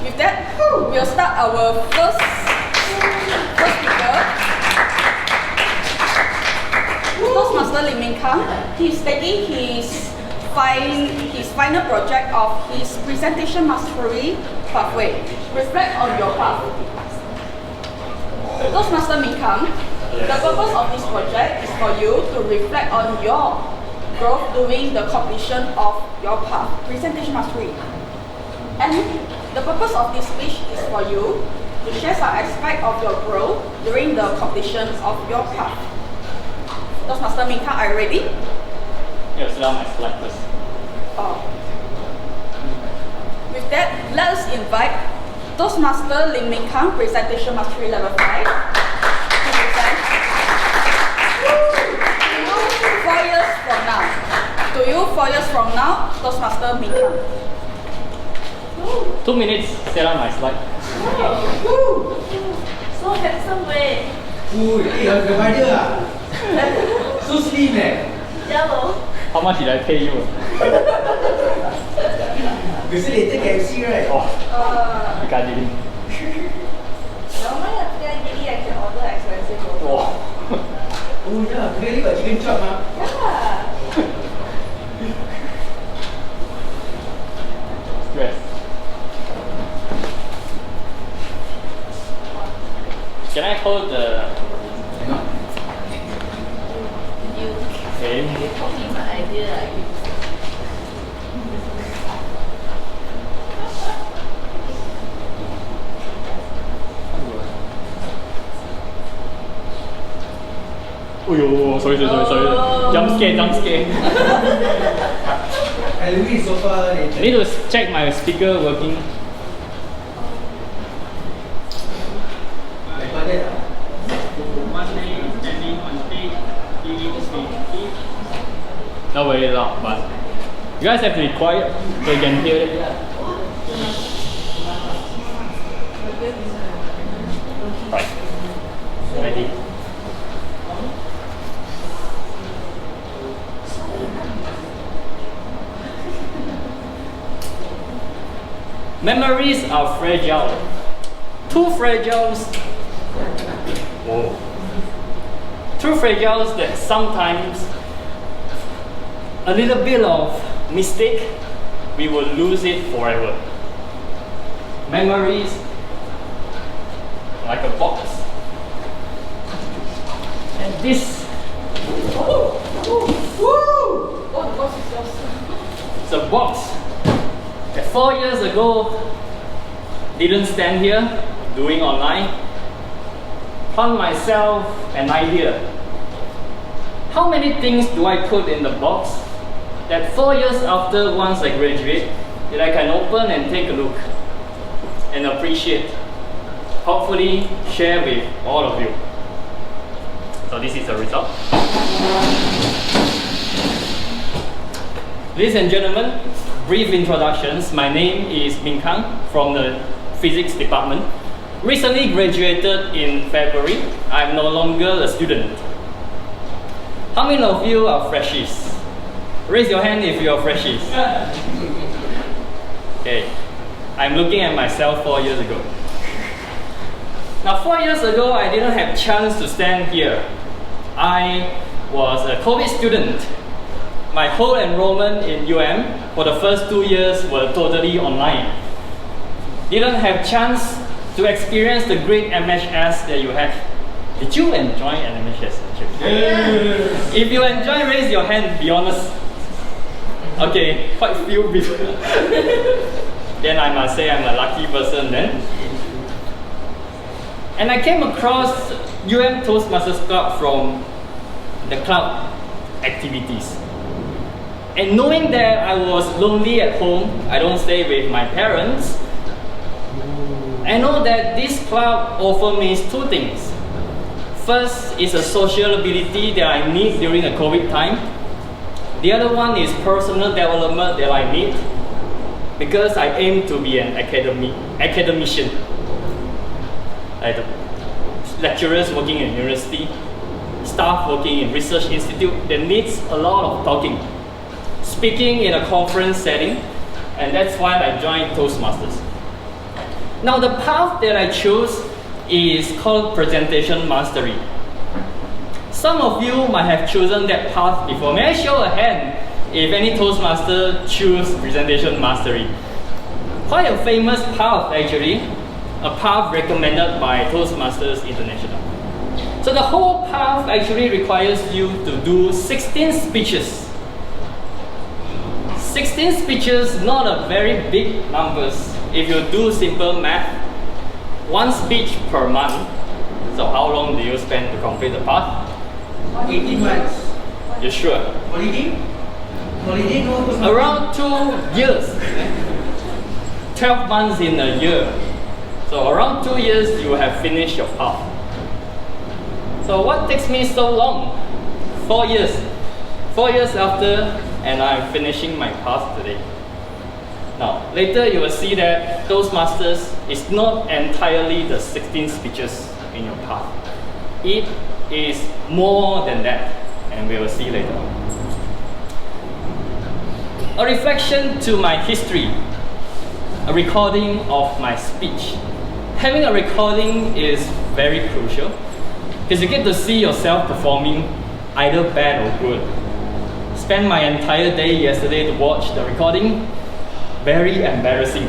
With that, we'll start our first speaker. Toastmaster Ming Kang. He's taking his final project of his presentation mastery pathway. Reflect on your path. Toastmaster Ming Kang, the purpose of this project is for you to reflect on your growth during the completion of your path, presentation mastery. And the purpose of this speech is for you to share some aspect of your growth during the completion of your path. Toastmaster Ming Kang, are you ready? Yes, now my slide first. With that, let us invite Toastmaster Ming Kang, Presentation Mastery Level 5, to present to you 4 years from now. To you 4 years from now, Toastmaster Ming Kang. 2 minutes, set up my slide. So handsome, way. Ooh, you're the rider. So slim, Yellow. How much did I pay you? You say later KFC, right? Oh, I can't even. Normally I can order expensive also. Oh yeah, clearly got chicken chop, huh? Yeah. Stress. Can I hold the... Okay. You copy my idea. Oh yo, sorry. Jump scare. I look at sofa later. I need to check my speaker working. Like that. One day standing on stage, you need to speak. Not very loud, but you guys have to be quiet so you can hear it. Right. Ready? Memories are fragile. Too fragile. Whoa. Too fragile that sometimes a little bit of mistake, we will lose it forever. Memories like a box. And this is a box that 4 years ago didn't stand here doing online. Found myself an idea. How many things do I put in the box that 4 years after, once I graduate, that I can open and take a look and appreciate, hopefully share with all of you. So this is the result. Ladies and gentlemen, brief introductions. My name is Ming Kang from the Physics Department. Recently graduated in February. I'm no longer a student. How many of you are freshies? Raise your hand if you are freshies. Okay, I'm looking at myself 4 years ago. Now 4 years ago, I didn't have chance to stand here. I was a COVID student. My whole enrollment in UM for the first 2 years were totally online. Didn't have chance to experience the great MHS that you have. Did you enjoy animation session? If you enjoy, raise your hand, be honest. Okay, quite few people. Then I must say I'm a lucky person then. And I came across Toastmasters Club from the club activities. And knowing that I was lonely at home, I don't stay with my parents, I know that this club offers me two things. First is a social ability that I need during the COVID time. The other one is personal development that I need because I aim to be an academician. Like lecturers working in university, staff working in research institute that needs a lot of talking, speaking in a conference setting, and that's why I joined Toastmasters. Now the path that I chose is called presentation mastery. Some of you might have chosen that path before. May I show a hand if any Toastmaster choose presentation mastery? Quite a famous path actually, a path recommended by Toastmasters International. So the whole path actually requires you to do 16 speeches. 16 speeches, not a very big numbers. If you do simple math, one speech per month. So how long do you spend to complete the path? 18 months. You sure? Holiday? Holiday no? Around 2 years. 12 months in a year. So around 2 years you have finished your path. So what takes me so long? 4 years. 4 years after, and I'm finishing my path today. Now, later you will see that Toastmasters is not entirely the 16 speeches in your path. It is more than that, and we will see later on. A reflection to my history, a recording of my speech. Having a recording is very crucial because you get to see yourself performing either bad or good. Spent my entire day yesterday to watch the recording. Very embarrassing.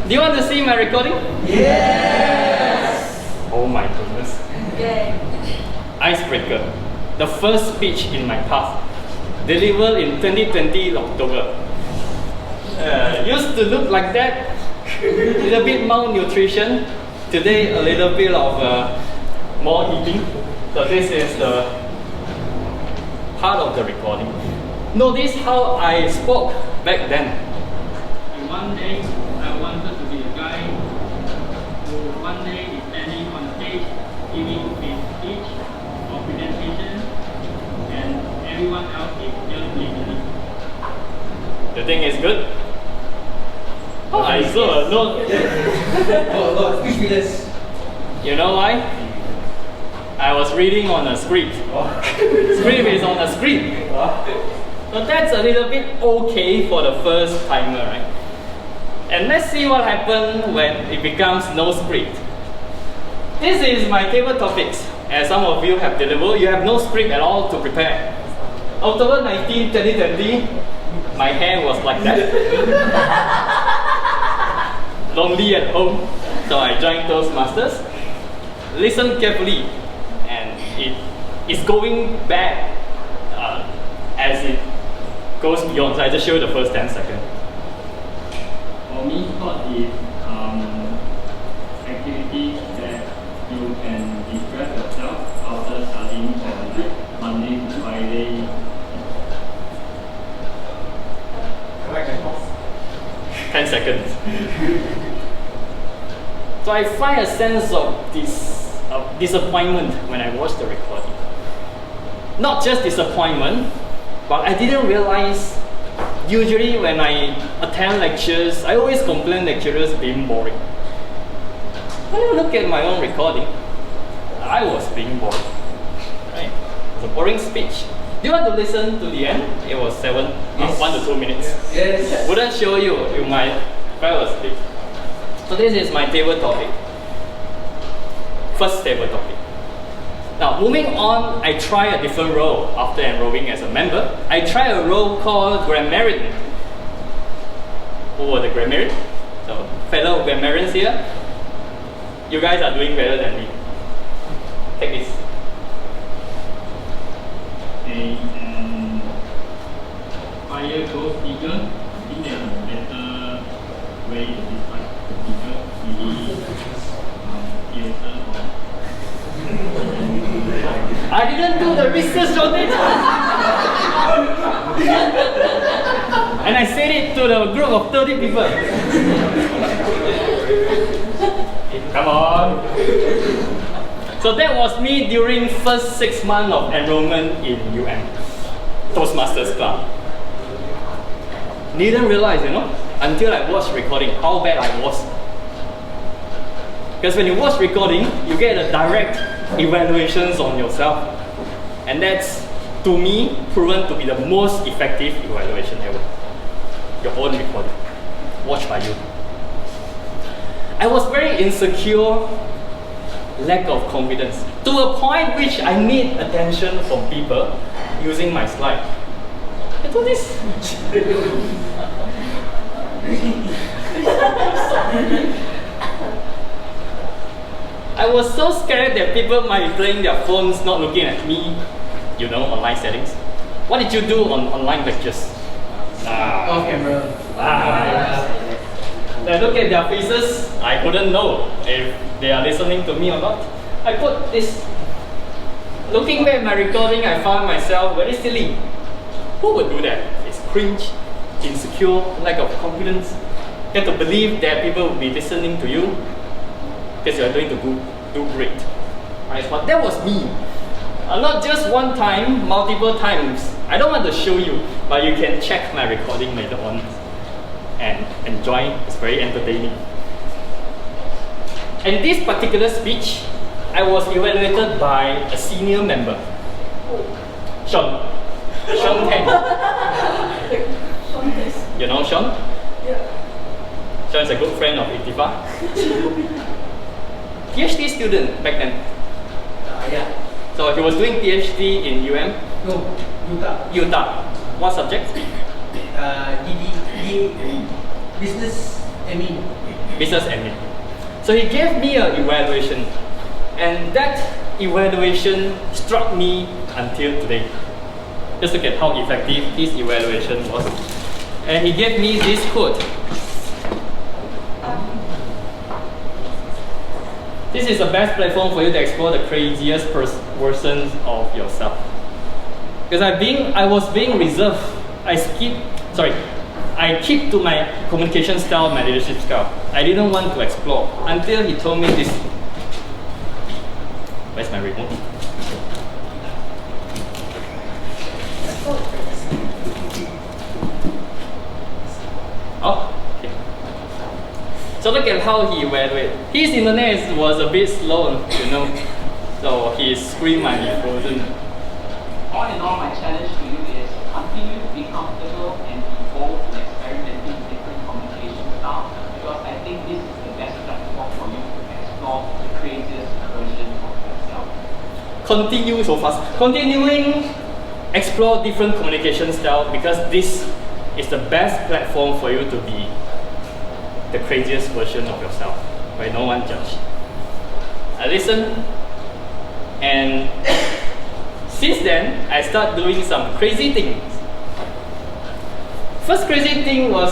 Do you want to see my recording? Yes! Oh my goodness. Yeah. Icebreaker. The first speech in my path. Delivered in 2020 October. Used to look like that. A little bit malnutrition. Today a little bit of more eating. So this is the part of the recording. Notice how I spoke back then. And one day I wanted to be a guy who one day is standing on stage giving his speech or presentation and everyone else is just listening. The thing is good? Oh, I saw a note. Oh, speechless. You know why? I was reading on a script. Script is on a script. So that's a little bit okay for the first timer, right? And let's see what happens when it becomes no script. This is my table topics. As some of you have delivered, you have no script at all to prepare. October 19, 2020, my hair was like that. Lonely at home, so I joined Toastmasters. Listen carefully, and it is going bad as it goes beyond. So I just show you the first 10 seconds. For me, thought is activities that you can distract yourself after studying from Monday to Friday. 10 seconds. So I find a sense of disappointment when I watch the recording. Not just disappointment, but I didn't realize, usually when I attend lectures, I always complain lecturers being boring. When I look at my own recording, I was being bored. Right? It was a boring speech. Do you want to listen to the end? It was 1 to 2 minutes. Yes. Wouldn't show you, you might fall asleep. So this is my table topic. First table topic. Now moving on, I try a different role after enrolling as a member. I try a role called Grammarian. Who were the Grammarian? So fellow Grammarians here, you guys are doing better than me. Take this. Okay, and fire goes bigger. I think there's a better way to describe bigger. Maybe theater or. I didn't do the research on it. And I said it to the group of 30 people. Come on. So that was me during first 6 months of enrollment in Toastmasters Club. Didn't realize, until I watched recording, how bad I was. Because when you watch recording, you get a direct evaluations on yourself. And that's, to me, proven to be the most effective evaluation ever. Your own recording, watched by you. I was very insecure, lack of confidence, to a point which I need attention from people using my slide. I do this. I was so scared that people might be playing their phones, not looking at me, online settings. What did you do on online lectures? Off camera. I look at their faces, I couldn't know if they are listening to me or not. I put this. Looking back at my recording, I found myself very silly. Who would do that? It's cringe, insecure, lack of confidence. You have to believe that people will be listening to you because you are going to do great. Right? But that was me. Not just one time, multiple times. I don't want to show you, but you can check my recording later on and enjoy. It's very entertaining. In this particular speech, I was evaluated by a senior member, Xuan. Xuan Teng. You know Xuan? Yeah. Xuan is a good friend of Ikhtifar. PhD student back then. Yeah. So he was doing PhD in No, Utah. Utah. What subject? Business admin. Business admin. So he gave me an evaluation, and that evaluation struck me until today. Just look at how effective this evaluation was. And he gave me this quote. This is the best platform for you to explore the craziest versions of yourself. Because I was being reserved. I keep to my communication style, my leadership style. I didn't want to explore until he told me this. Where's my remote? Oh, okay. So look at how he evaluated. His internet was a bit slow, so his screen might be frozen. All in all, my challenge to you is continue to be comfortable and evolve and experimenting with different communication styles, because I think this is the best platform for you to explore the craziest version of yourself. Continue so fast. Continuing, explore different communication styles, because this is the best platform for you to be the craziest version of yourself, where no one judges. I listen, and since then, I start doing some crazy things. First crazy thing was,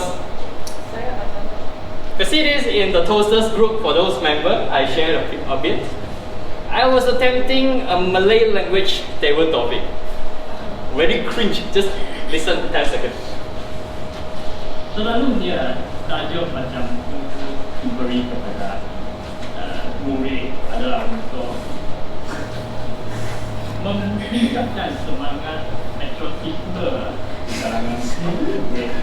you see this in the Toasters group for those members, I shared a bit. I was attempting a Malay language table topic. Very cringe, just listen 10 seconds. Selalunya tajuk macam itu diberi kepada murid adalah untuk meningkatkan semangat patriotisme di kalangan murid.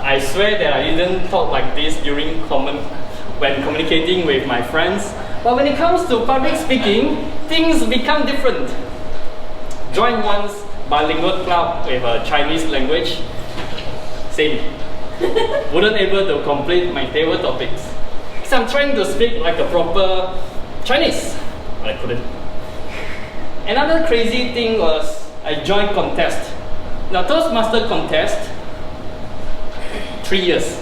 I swear that I didn't talk like this when communicating with my friends. But when it comes to public speaking, things become different. Join once bilingual club with a Chinese language, same. Wouldn't able to complete my table topics. Because I'm trying to speak like a proper Chinese, but I couldn't. Another crazy thing was I joined contest. Now Toastmaster contest, 3 years.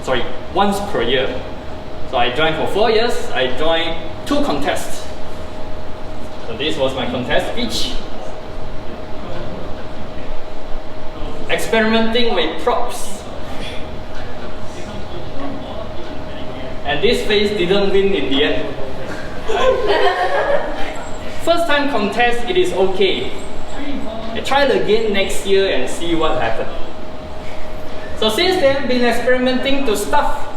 Sorry, once per year. So I joined for 4 years, I joined 2 2 contests. So this was my contest speech. Experimenting with props. And this phase didn't win in the end. First time contest, it is okay. I tried again next year and see what happened. So since then, been experimenting to stuff.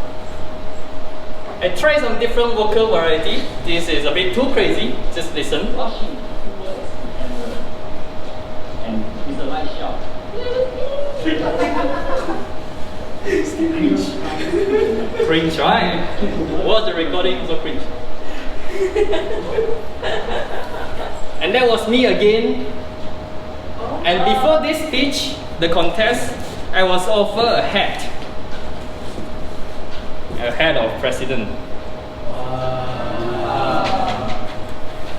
I tried some different vocal variety. This is a bit too crazy. Just listen. And it's a light shot. Cringe, right? What's the recording? So cringe. And that was me again. And before this speech, the contest, I was offered a hat. A hat of president.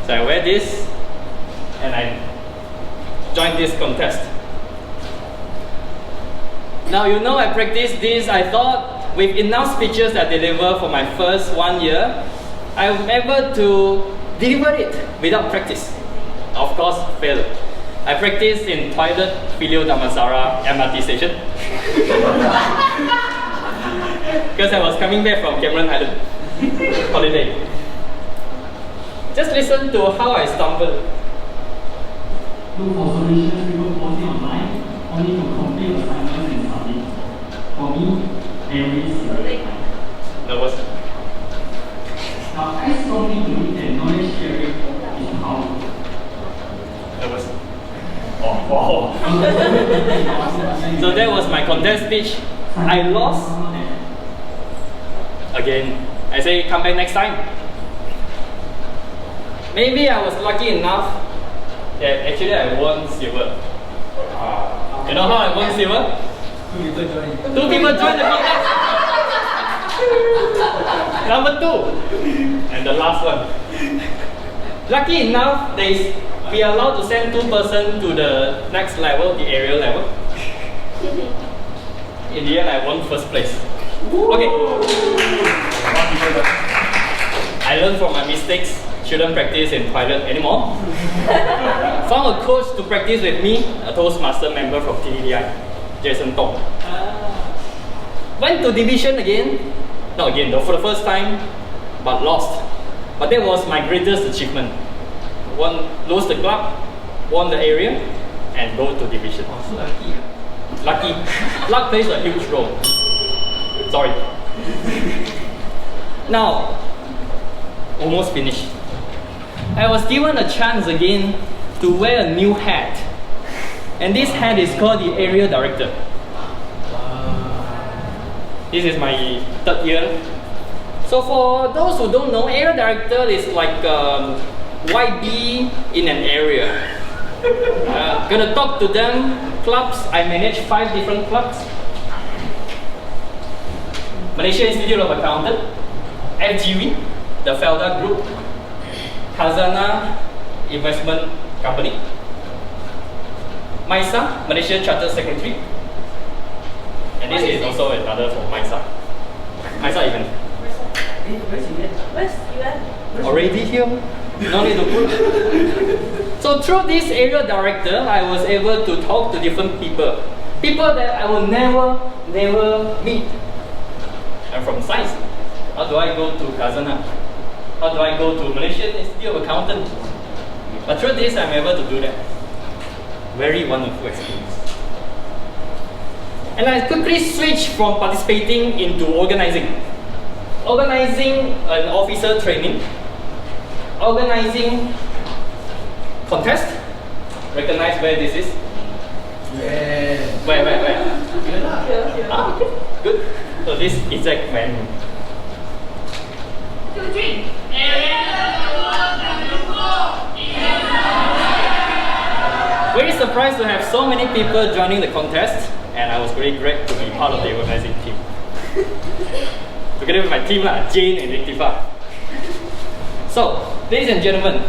So I wear this and I joined this contest. Now you know I practiced this. I thought with enough speeches I deliver for my first 1 year, I'm able to deliver it without practice. Of course, failed. I practiced in toilet Filio Damansara MRT station. Because I was coming back from Cameron Island holiday. Just listen to how I stumbled. Look for solutions, people posting online, only to complete assignments and submit. For me, every single time. Nervous. Now, I strongly believe that knowledge sharing is powerful. Nervous. Oh, wow. So that was my contest speech. I lost. Again, I say come back next time. Maybe I was lucky enough that actually I won silver. You know how I won silver? 2 people joined the contest. Number 2. And the last one. Lucky enough, we are allowed to send 2 persons to the next level, the area level. In the end, I won first place. Okay. I learned from my mistakes. Shouldn't practice in toilet anymore. Found a coach to practice with me, a Toastmaster member from TDDI, Jason Tong. Went to division again. Not again, though, for the first time, but lost. But that was my greatest achievement. Lose the club, won the area, and go to division. Oh, so lucky. Lucky. Luck plays a huge role. Sorry. Now, almost finished. I was given a chance again to wear a new hat. And this hat is called the Area Director. This is my 3rd year. So for those who don't know, Area Director is like YB in an area. Gonna talk to them. Clubs, I manage 5 different clubs. Malaysia Institute of Accountant, FGV, the Felda Group, Khazanah Investment Company, MISA, Malaysia Chartered Secretary, and this is also another for MISA. MISA event. Where's Yuan? Already here? No need to put. So through this area director, I was able to talk to different people. People that I will never meet. I'm from science. How do I go to Khazanah? How do I go to Malaysian Institute of Accountants? But through this, I'm able to do that. Very wonderful experience. And I quickly switched from participating into organizing. Organizing an officer training. Organizing contest. Recognize where this is? Yeah. Where? Here. Ah, good. So this is like venue. 2, 3. Very surprised to have so many people joining the contest, and I was really great to be part of the organizing team. Together with my team, Jane and Ikhtifar. So, ladies and gentlemen,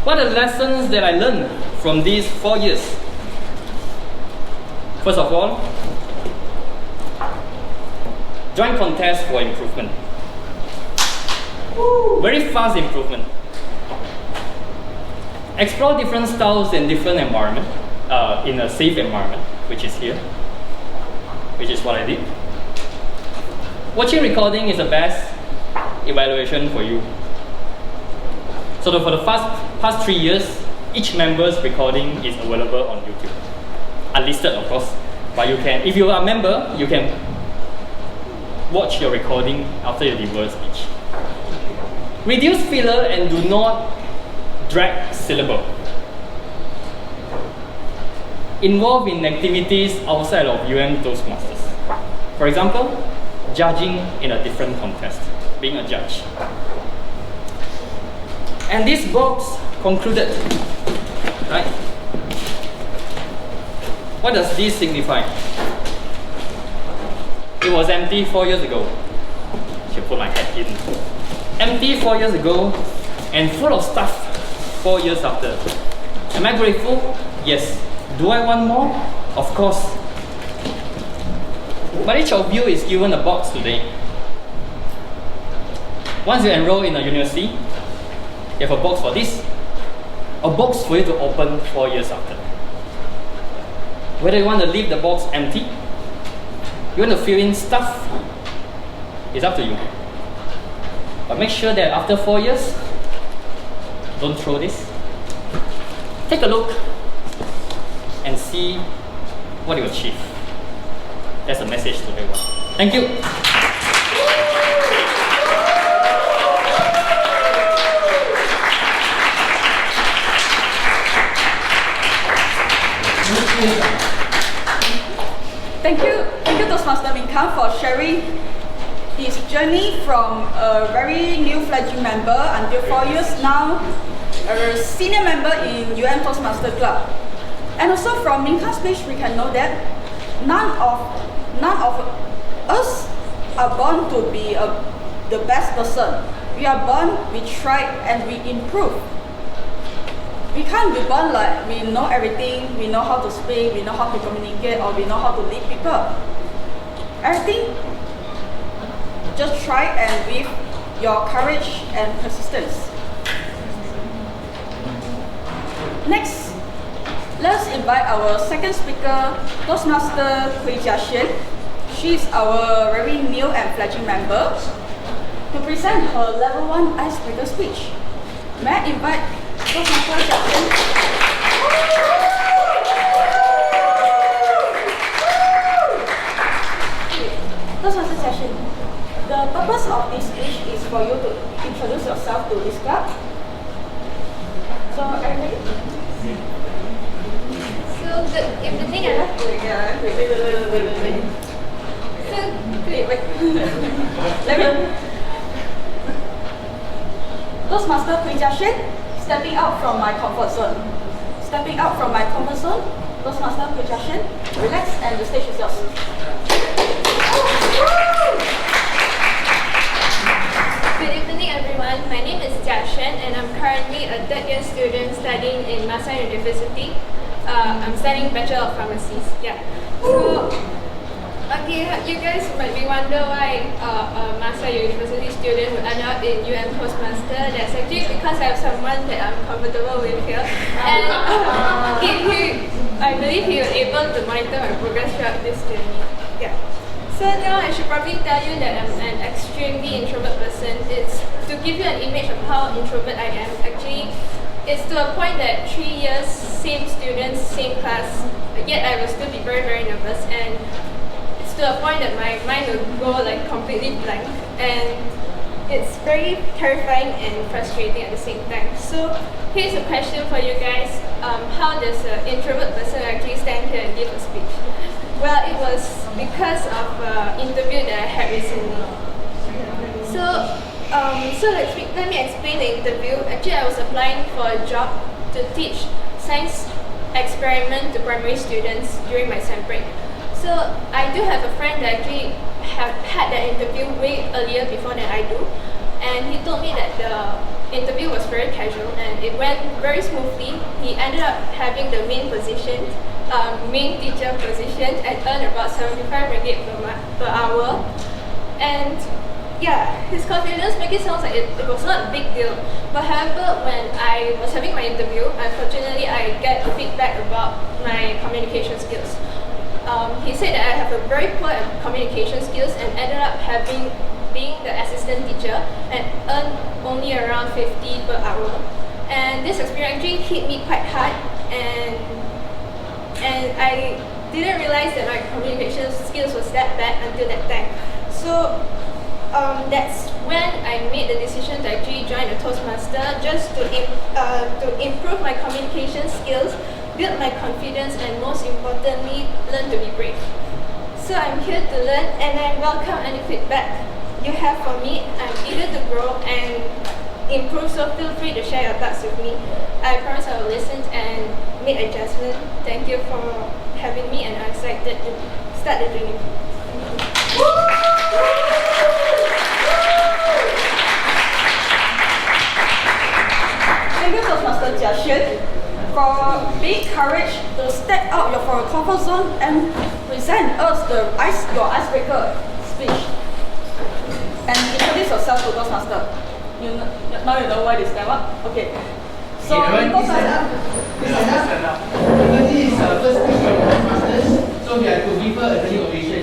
what are the lessons that I learned from these 4 years? First of all, join contest for improvement. Very fast improvement. Explore different styles in different environment, in a safe environment, which is here, which is what I did. Watching recording is the best evaluation for you. So for the past 3 years, each member's recording is available on YouTube. Unlisted, of course, but you can, if you are a member, you can watch your recording after you deliver speech. Reduce filler and do not drag syllable. Involve in activities outside of Toastmasters. For example, judging in a different contest, being a judge. And this box concluded, right? What does this signify? It was empty 4 years ago. Should put my head in. Empty 4 years ago and full of stuff 4 years after. Am I grateful? Yes. Do I want more? Of course. But each of you is given a box today. Once you enroll in a university, you have a box for this, a box for you to open 4 years after. Whether you want to leave the box empty, you want to fill in stuff, it's up to you. But make sure that after 4 years, don't throw this. Take a look and see what you achieve. That's a message to everyone. Thank you. Thank you Toastmaster Ming for sharing his journey from a very new fledgling member until 4 years now, a senior member in UN Toastmaster Club. And also from Ming Kang's speech, we can know that none of us are born to be the best person. We are born, we try, and we improve. We can't be born like we know everything, we know how to speak, we know how to communicate, or we know how to lead people. Everything, just try and with your courage and persistence. Next, let's invite our second speaker, Toastmaster Xuan. She is our very new and fledgling member to present her level 1 icebreaker speech. May I invite Toastmaster Xuan? Toastmaster Xuan, the purpose of this speech is for you to introduce yourself to this club. So, are you ready? So, good evening, everyone. Toastmaster Xuan, stepping out from my comfort zone. Stepping out from my comfort zone, Toastmaster Xuan, relax and the stage is yours. Good evening, everyone. My name is Xuan, and I'm currently a third-year student studying in Masa University. I'm studying Bachelor of Pharmacies. Yeah. So, okay, you guys might be wonder why a Masa University student would end up in UN Toastmaster. That's actually because I have someone that I'm comfortable with here, and I believe he was able to monitor my progress throughout this journey. Yeah. So now I should probably tell you that I'm an extremely introvert person. It's to give you an image of how introvert I am. Actually, it's to a point that 3 years, same students, same class, yet I will still be very, very nervous, and it's to a point that my mind will go like completely blank, and it's very terrifying and frustrating at the same time. So here's a question for you guys. How does an introvert person actually stand here and give a speech? Well, it was because of an interview that I had recently. So let me explain the interview. Actually, I was applying for a job to teach science experiment to primary students during my sem break. So I do have a friend that actually had that interview way earlier before than I do, and he told me that the interview was very casual and it went very smoothly. He ended up having the main position. Main teacher position and earn about 75 ringgit per hour, and yeah, his confidence make it sound like it was not a big deal. But however, when I was having my interview, unfortunately I get feedback about my communication skills. He said that I have a very poor communication skills and ended up being the assistant teacher and earned only around 50 per hour. And this experience actually hit me quite hard, and I didn't realize that my communication skills was that bad until that time. So that's when I made the decision to actually join the Toastmaster just to improve my communication skills, build my confidence, and most importantly, learn to be brave. So I'm here to learn, and I welcome any feedback you have for me. I'm eager to grow and improve, so feel free to share your thoughts with me. I promise I will listen and make adjustment. Thank you for having me, and I'm excited to start the journey. Thank you, Toastmaster Jia for being courage to step out of your comfort zone and present us your icebreaker speech. And introduce yourself to Toastmaster. Now you know why they stand up? Okay. So, Toastmaster. Stand up. Because this is the first thing for Toastmasters, so we have to give her a standing ovation.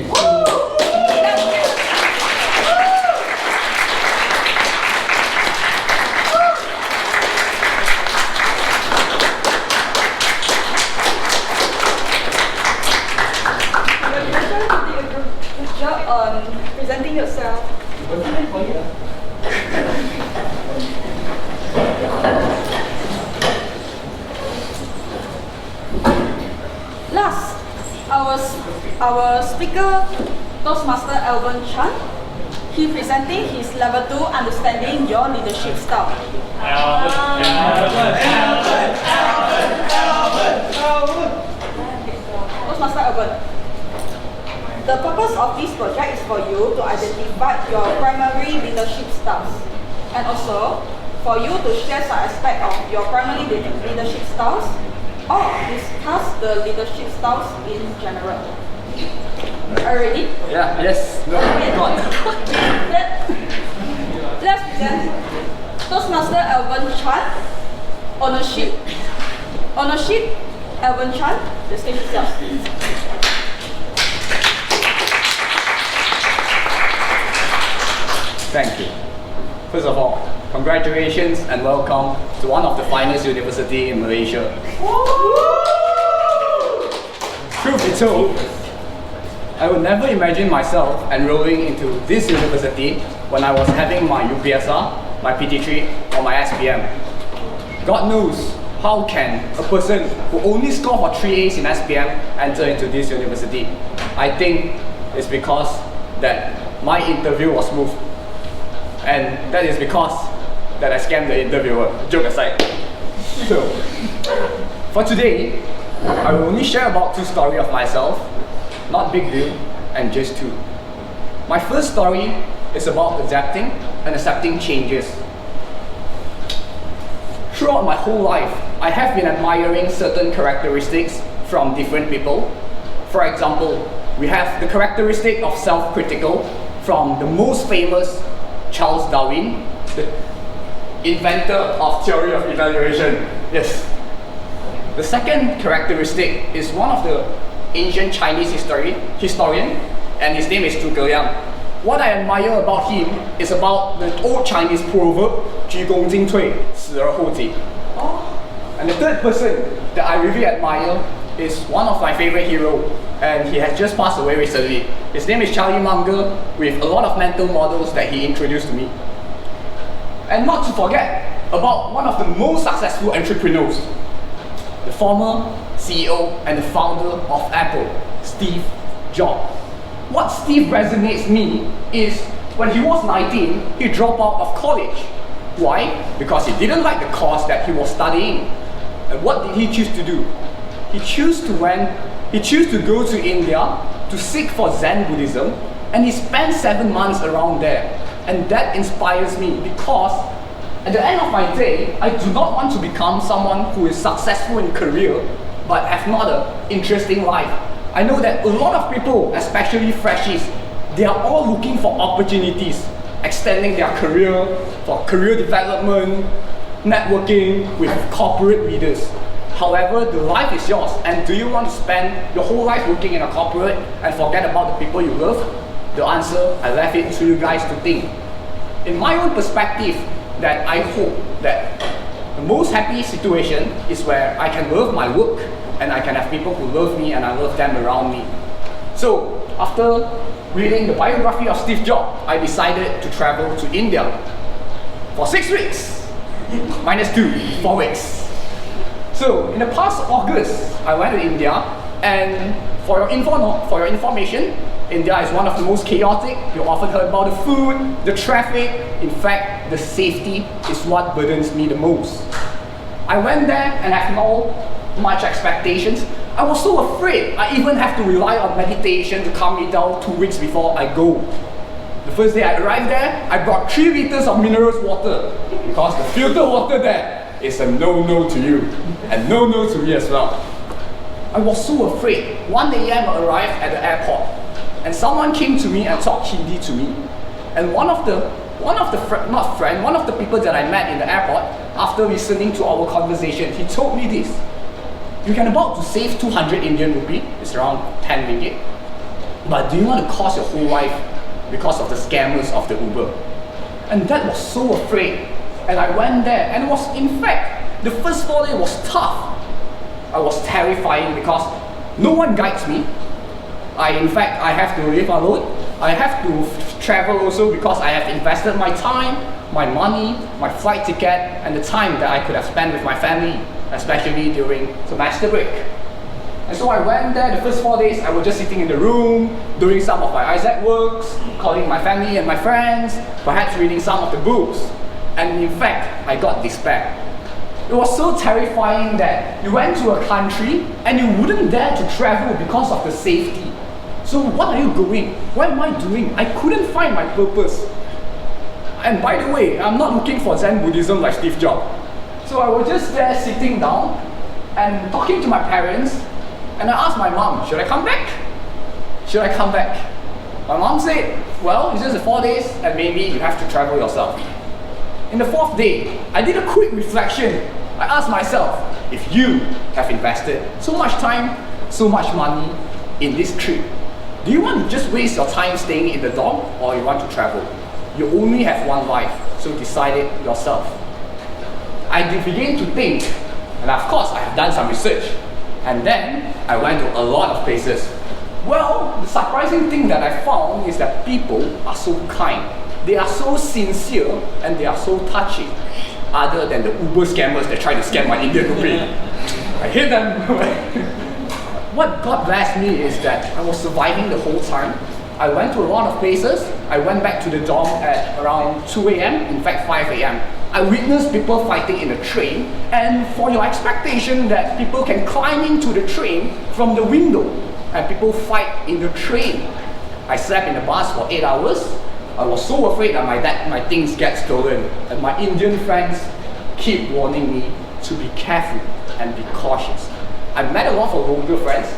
Good job on presenting yourself. Last, our speaker, Toastmaster Elven Chan, he presenting his level 2 understanding your leadership style. Toastmaster Elven. The purpose of this project is for you to identify your primary leadership styles, and also for you to share some aspect of your primary leadership styles or discuss the leadership styles in general. Are you ready? Yeah, yes. No, Let's present Toastmaster Elven Chan. Ownership, Elven Chan, the stage is yours. Thank you. First of all, congratulations and welcome to one of the finest university in Malaysia. Truth be told, I would never imagine myself enrolling into this university when I was having my UPSR, my PT3 or my SPM. God knows how can a person who only scored for 3 A's in SPM enter into this university. I think it's because that my interview was smooth. And that is because that I scammed the interviewer, joke aside. So, for today, I will only share about 2 stories of myself, not big deal, and just 2. My first story is about adapting and accepting changes. Throughout my whole life, I have been admiring certain characteristics from different people. For example, we have the characteristic of self-critical from the most famous Charles Darwin, the inventor of theory of evaluation. Yes. The second characteristic is one of the ancient Chinese historian, and his name is Zhuge Liang. What I admire about him is about the old Chinese proverb, 居功进退，死而后己. And the third person that I really admire is one of my favorite heroes, and he has just passed away recently. His name is Charlie Munger, with a lot of mental models that he introduced to me. And not to forget about one of the most successful entrepreneurs, the former CEO and the founder of Apple, Steve Jobs. What Steve resonates me is when he was 19, he dropped out of college. Why? Because he didn't like the course that he was studying. And what did he choose to do? He chose to go to India to seek for Zen Buddhism, and he spent 7 months around there. And that inspires me because at the end of my day, I do not want to become someone who is successful in career but have not an interesting life. I know that a lot of people, especially freshies, they are all looking for opportunities extending their career, for career development, networking with corporate leaders. However, the life is yours, and do you want to spend your whole life working in a corporate and forget about the people you love? The answer, I left it to you guys to think. In my own perspective, that I hope that the most happy situation is where I can love my work and I can have people who love me and I love them around me. So, after reading the biography of Steve Jobs, I decided to travel to India for 6 weeks. -2, 4 weeks. So, in the past August, I went to India, and for your information, India is one of the most chaotic. You often heard about the food, the traffic. In fact, the safety is what burdens me the most. I went there and have no much expectations. I was so afraid. I even have to rely on meditation to calm me down 2 weeks before I go. The first day I arrived there, I brought 3 liters of mineral water because the filtered water there is a no-no to you and no-no to me as well. I was so afraid. 1 a.m. I arrived at the airport and someone came to me and talked Hindi to me. And one of the people that I met in the airport, after listening to our conversation, he told me this: you can about to save 200 Indian rupee, it's around 10 ringgit, but do you want to cost your whole life because of the scammers of the Uber? And that was so afraid. And I went there, and it was, in fact, the first 4 days was tough. I was terrifying because no one guides me. In fact, I have to live alone. I have to travel also because I have invested my time, my money, my flight ticket, and the time that I could have spent with my family, especially during semester break. And so I went there. The first 4 days, I was just sitting in the room, doing some of my Isaac works, calling my family and my friends, perhaps reading some of the books. And in fact, I got despair. It was so terrifying that you went to a country and you wouldn't dare to travel because of the safety. So what are you doing? What am I doing? I couldn't find my purpose. And by the way, I'm not looking for Zen Buddhism like Steve Jobs. So I was just there sitting down and talking to my parents, and I asked my mom, should I come back? Should I come back? My mom said, well, it's just 4 days and maybe you have to travel yourself. In the 4th day, I did a quick reflection. I asked myself, if you have invested so much time, so much money in this trip, do you want to just waste your time staying in the dorm or you want to travel? You only have one life, so decide it yourself. I began to think, and of course I have done some research, and then I went to a lot of places. Well, the surprising thing that I found is that people are so kind. They are so sincere and they are so touching, other than the Uber scammers that try to scam my Indian rupee. I hate them. What God blessed me is that I was surviving the whole time. I went to a lot of places. I went back to the dorm at around 2 a.m., in fact 5 a.m. I witnessed people fighting in the train, and for your expectation that people can climb into the train from the window, and people fight in the train. I slept in the bus for 8 hours. I was so afraid that my things get stolen, and my Indian friends keep warning me to be careful and be cautious. I met a lot of local friends.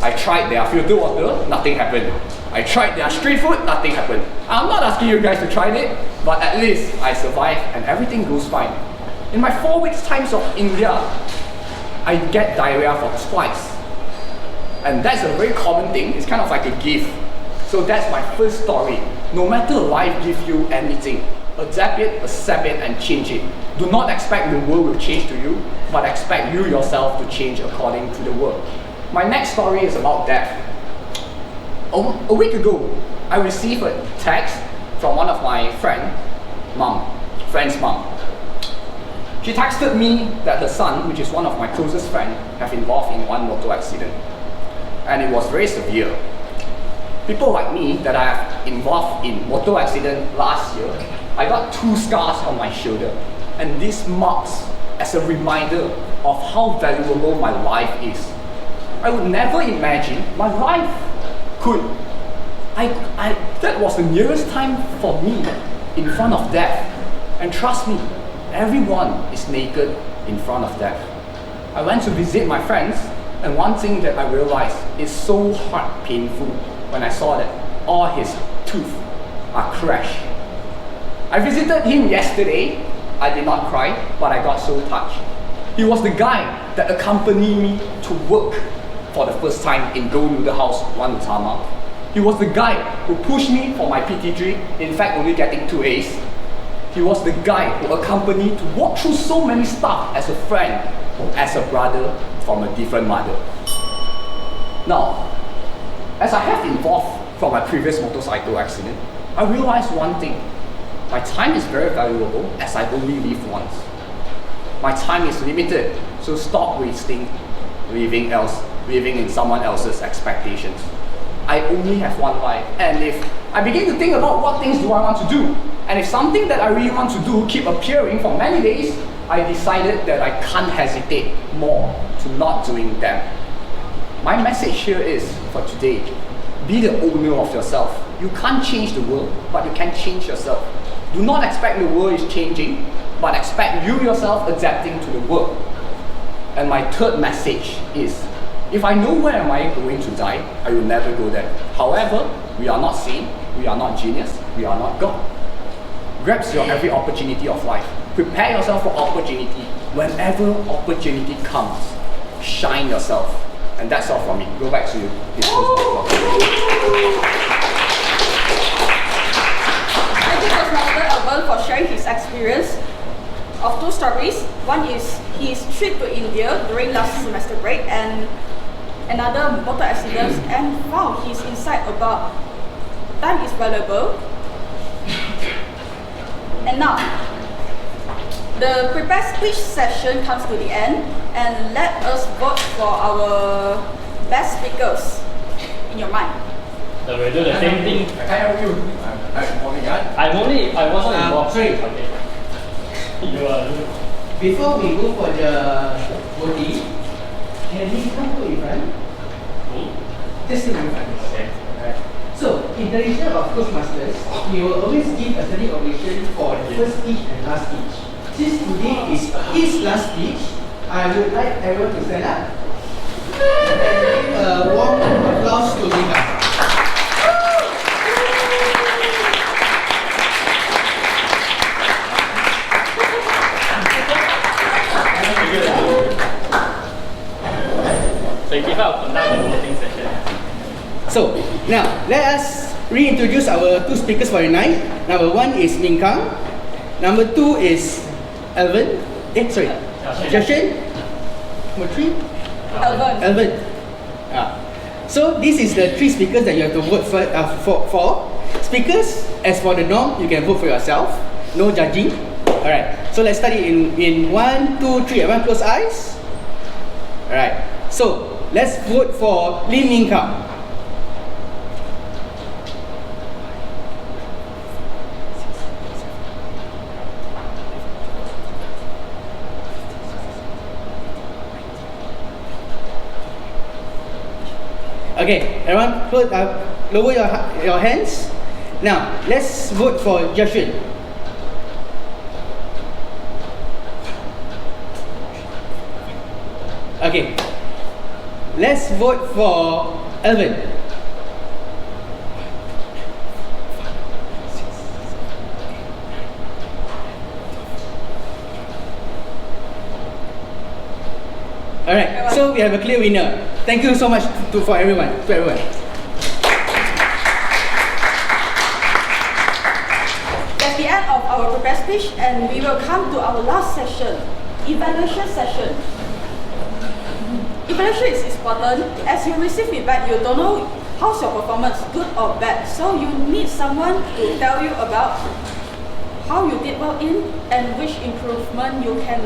I tried their filtered water, nothing happened. I tried their street food, nothing happened. I'm not asking you guys to try it, but at least I survived and everything goes fine. In my 4 weeks times of India, I get diarrhea for twice. And that's a very common thing. It's kind of like a gift. So that's my first story. No matter life gives you anything, adapt it, accept it, and change it. Do not expect the world will change to you, but expect you yourself to change according to the world. My next story is about death. A week ago, I received a text from one of my friend's mom. She texted me that her son, which is one of my closest friends, have involved in one motor accident. And it was very severe. People like me that I have involved in motor accident last year, I got 2 scars on my shoulder. And this marks as a reminder of how valuable my life is. I would never imagine my life could. That was the nearest time for me in front of death. And trust me, everyone is naked in front of death. I went to visit my friends, and one thing that I realized is so painful when I saw that all his teeth are crushed. I visited him yesterday. I did not cry, but I got so touched. He was the guy that accompanied me to work for the first time in Go Noodle House, One Utama. He was the guy who pushed me for my PT3, in fact only getting 2 A's. He was the guy who accompanied to walk through so many stuff as a friend, as a brother from a different mother. Now, as I have evolved from my previous motorcycle accident, I realized one thing. My time is very valuable as I only live once. My time is limited, so stop wasting living in someone else's expectations. I only have one life, and if I begin to think about what things do I want to do, and if something that I really want to do keep appearing for many days, I decided that I can't hesitate more to not doing them. My message here is, for today, be the owner of yourself. You can't change the world, but you can change yourself. Do not expect the world is changing, but expect you yourself adapting to the world. And my third message is, if I know where am I going to die, I will never go there. However, we are not sane, we are not genius, we are not God. Grab your every opportunity of life. Prepare yourself for opportunity. Whenever opportunity comes, shine yourself. And that's all from me. Go back to you. Thank you, Toastmaster Elven, for sharing his experience of 2 stories. One is his trip to India during last semester break, and another motor accident, and wow, his insight about time is valuable. And now, the prepared speech session comes to the end, and let us vote for our best speakers in your mind. So we do the same thing. I can't help you. I wasn't involved. Sorry. Okay. You are. Before we go for the voting, can we come to in front? Just in front. Okay. Right. So, in the tradition of Toastmasters, we will always give a standing ovation for the first speech and last speech. Since today is his last speech, I would like everyone to stand up and give a warm applause to Dinda. So, now let us reintroduce our 2 speakers for tonight. Number 1 is Ming Kang. Number 2 is Elven. Zhen. Number 3? Elven. So this is the 3 speakers that you have to vote for. Speakers, as for the norm, you can vote for yourself. No judging. Alright, so let's start it in 1, 2, 3. Everyone close eyes. Alright, so let's vote for Ming Kang. Okay, everyone, lower your hands. Now, let's vote for Zhi Jun. Okay, let's vote for Elven. Alright, so we have a clear winner. Thank you so much for everyone. That's the end of our prepared speech, and we will come to our last session, evaluation session. Evaluation is important. As you receive feedback, you don't know how's your performance, good or bad. So you need someone to tell you about how you did well in and which improvement you can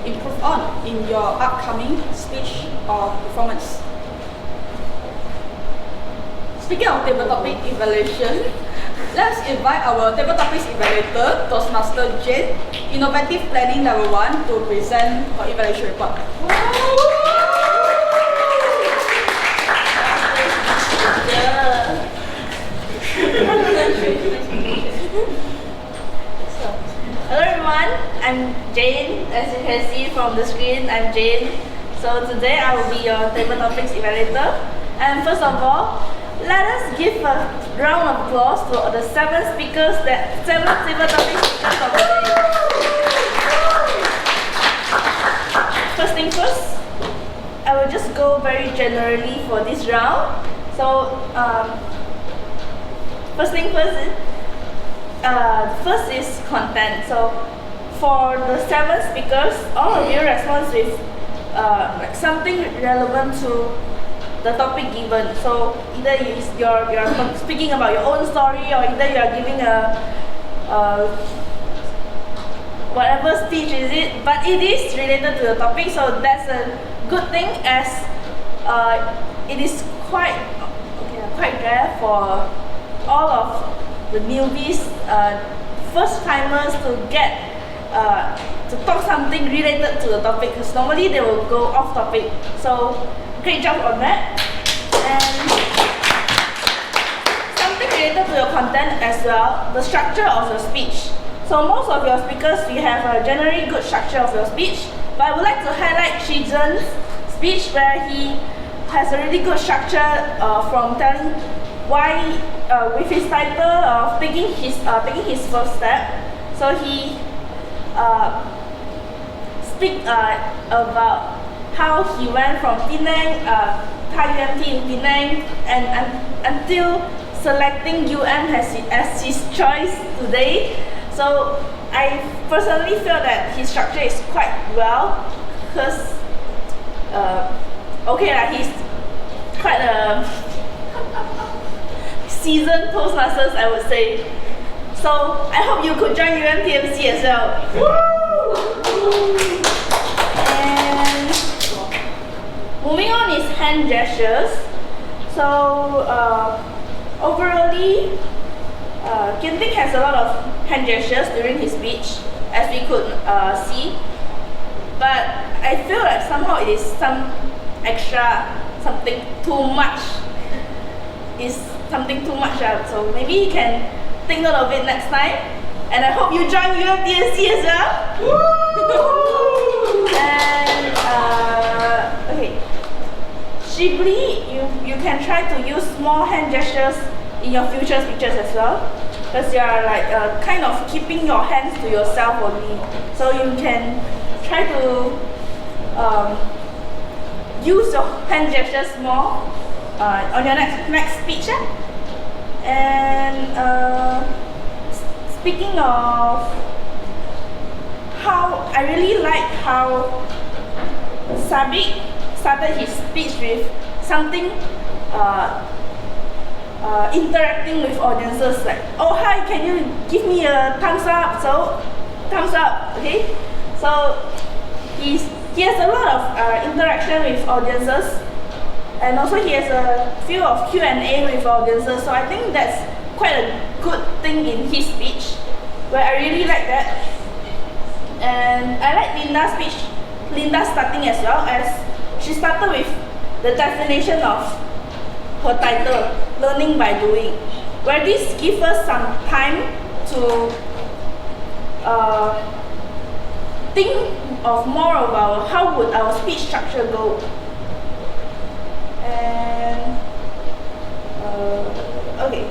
improve on in your upcoming speech or performance. Speaking of table topic evaluation, let's invite our table topics evaluator, Toastmaster Zhen, Innovative Planning Level 1, to present her evaluation report. Hello everyone, I'm Jane. As you can see from the screen, I'm Jane. So today I will be your table topics evaluator. And first of all, let us give a round of applause to the seven table topic speakers of the day. First thing first, I will just go very generally for this round. So, first thing first, first is content. So, for the seven speakers, all of you respond with like something relevant to the topic given. So either you're speaking about your own story, or either you are giving a whatever speech is it, but it is related to the topic. So that's a good thing, as it is quite rare for all of the newbies, first timers to get to talk something related to the topic, because normally they will go off topic. So great job on that. And something related to your content as well, the structure of your speech. So most of your speakers, we have a generally good structure of your speech, but I would like to highlight Zhi Jun's speech, where he has a really good structure from telling why, with his title of taking his first step. So he speak about how he went from Penang, UMT in Penang, and until selecting as his choice today. So I personally feel that his structure is quite well, because he's quite a seasoned Toastmasters, I would say. So I hope you could join UMTMC as well. And moving on is hand gestures. So overally, Kean has a lot of hand gestures during his speech, as we could see. But I feel like somehow it is something too much. So maybe you can take note of it next time. And I hope you join UMTMC as well. And Shibly, you can try to use small hand gestures in your future speeches as well, because you are like kind of keeping your hands to yourself only. So you can try to use your hand gestures more on your next speech. And speaking of how, I really like how Sabik started his speech with something interacting with audiences, like, oh hi, can you give me a thumbs up? So thumbs up, okay? So he has a lot of interaction with audiences, and also he has a few of Q&A with audiences. So I think that's quite a good thing in his speech, where I really like that. And I like Linda's starting as well, as she started with the definition of her title, Learning by Doing, where this gives us some time to think of more about how would our speech structure go. And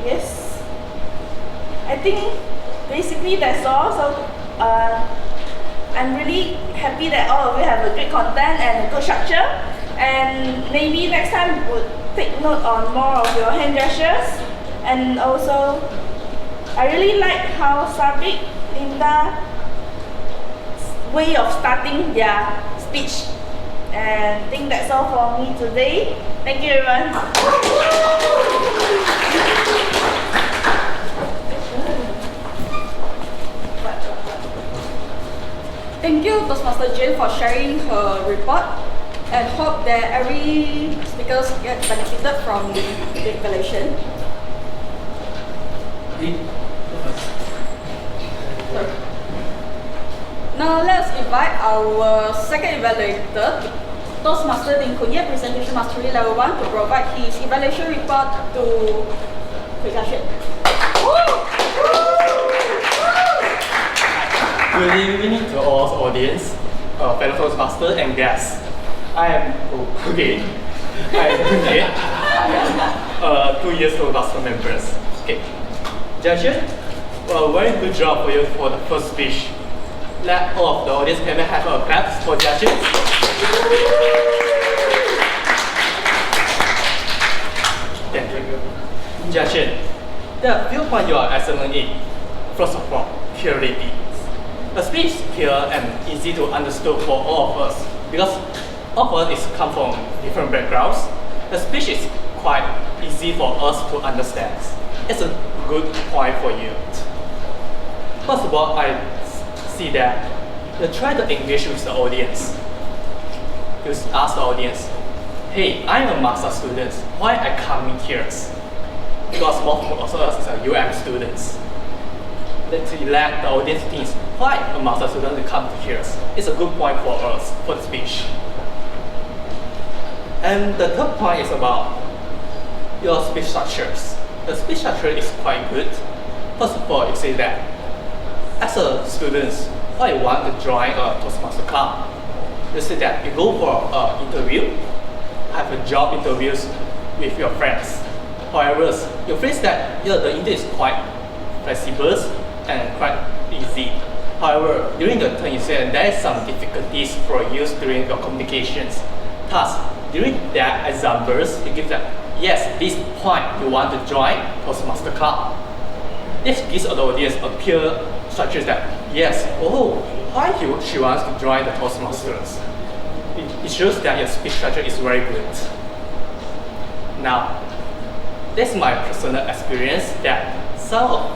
yes, I think basically that's all. So I'm really happy that all of you have a great content and a good structure, and maybe next time we'll take note on more of your hand gestures. And also, I really like how Sabik, Dinda way of starting their speech. And I think that's all for me today. Thank you, everyone. Thank you, Toastmaster Zhen, for sharing her report, and hope that every speaker gets benefited from the evaluation. Now let's invite our second evaluator, Toastmaster Koon, Presentation Mastery Level 1, to provide his evaluation report to Xuan. Good evening to all audience, fellow Toastmaster and guests. I am I'm Yeat, 2 years old master members. Okay, Zhi Jun, well, very good job for you for the first speech. Let all of the audience can have a clap for Zhi Jun. Thank you. Zhi Jun, there are a few points you are excellent in. First of all, clarity. The speech is clear and easy to understand for all of us because all of us come from different backgrounds. The speech is quite easy for us to understand. It's a good point for you. First of all, I see that you try to engage with the audience. You ask the audience, hey, I'm a master student. Why I coming here? Because most of us are UM students. Let's let the audience think, why a master student come here? It's a good point for us, for the speech. And the third point is about your speech structures. The speech structure is quite good. First of all, you say that as a student, why you want to join a Toastmaster club? You say that you go for an interview, have a job interviews with your friends. However, you face that the interview is quite flexible and quite easy. However, during the turn you say there is some difficulties for you during your communications. Thus, during that examples, you give that, yes, this point you want to join Toastmaster club. This gives the audience a clear structure that, yes, why she wants to join the Toastmasters. It shows that your speech structure is very good. Now, that's my personal experience that some of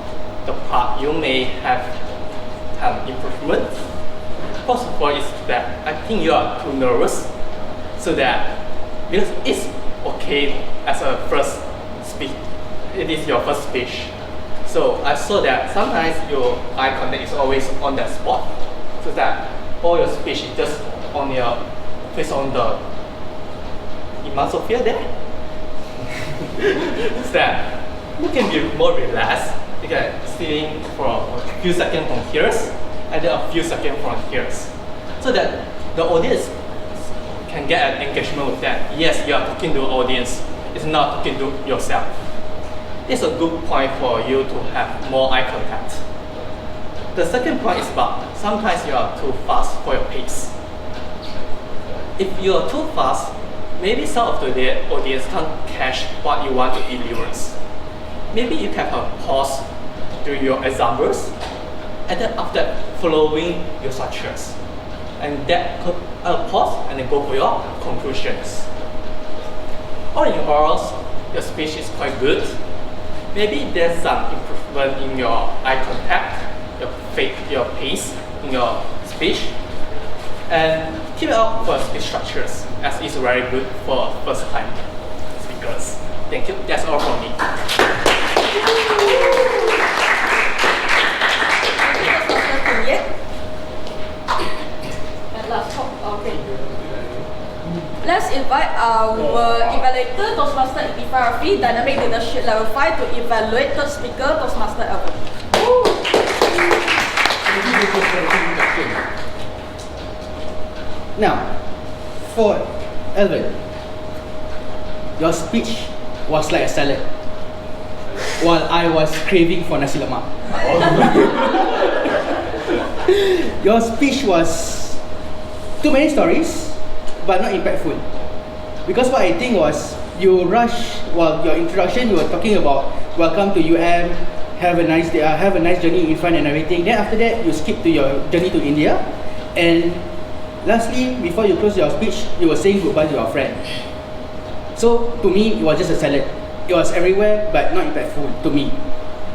the part you may have improvement. First of all is that I think you are too nervous, so that because it's okay as a first speech, it is your first speech. So I saw that sometimes your eye contact is always on that spot, so that all your speech is just on your face on the Iman Sofea there. So that you can be more relaxed. You can sitting for a few seconds from here and then a few seconds from here, so that the audience can get an engagement with that. Yes, you are talking to the audience, it's not talking to yourself. It's a good point for you to have more eye contact. The second point is about sometimes you are too fast for your pace. If you are too fast, maybe some of the audience can't catch what you want to deliver. Maybe you can have a pause during your examples, and then after following your structures. And that could pause and then go for your conclusions. All in all, your speech is quite good. Maybe there's some improvement in your eye contact, your pace in your speech. And keep it up for speech structures, as it's very good for first time speakers. Thank you, that's all from me. And last talk, okay. Let's invite our evaluator, Toastmaster Ikhtifar, Dynamic Leadership Level 5 to evaluate third speaker, Toastmaster Elven. Now, for Elven, your speech was like a salad, while I was craving for nasi lemak. Your speech was too many stories, but not impactful. Because what I think was, you rushed while your introduction, you were talking about welcome to UM, have a nice day, have a nice journey in front and everything. Then after that, you skip to your journey to India, and lastly, before you close your speech, you were saying goodbye to your friend. So to me, it was just a salad. It was everywhere, but not impactful to me.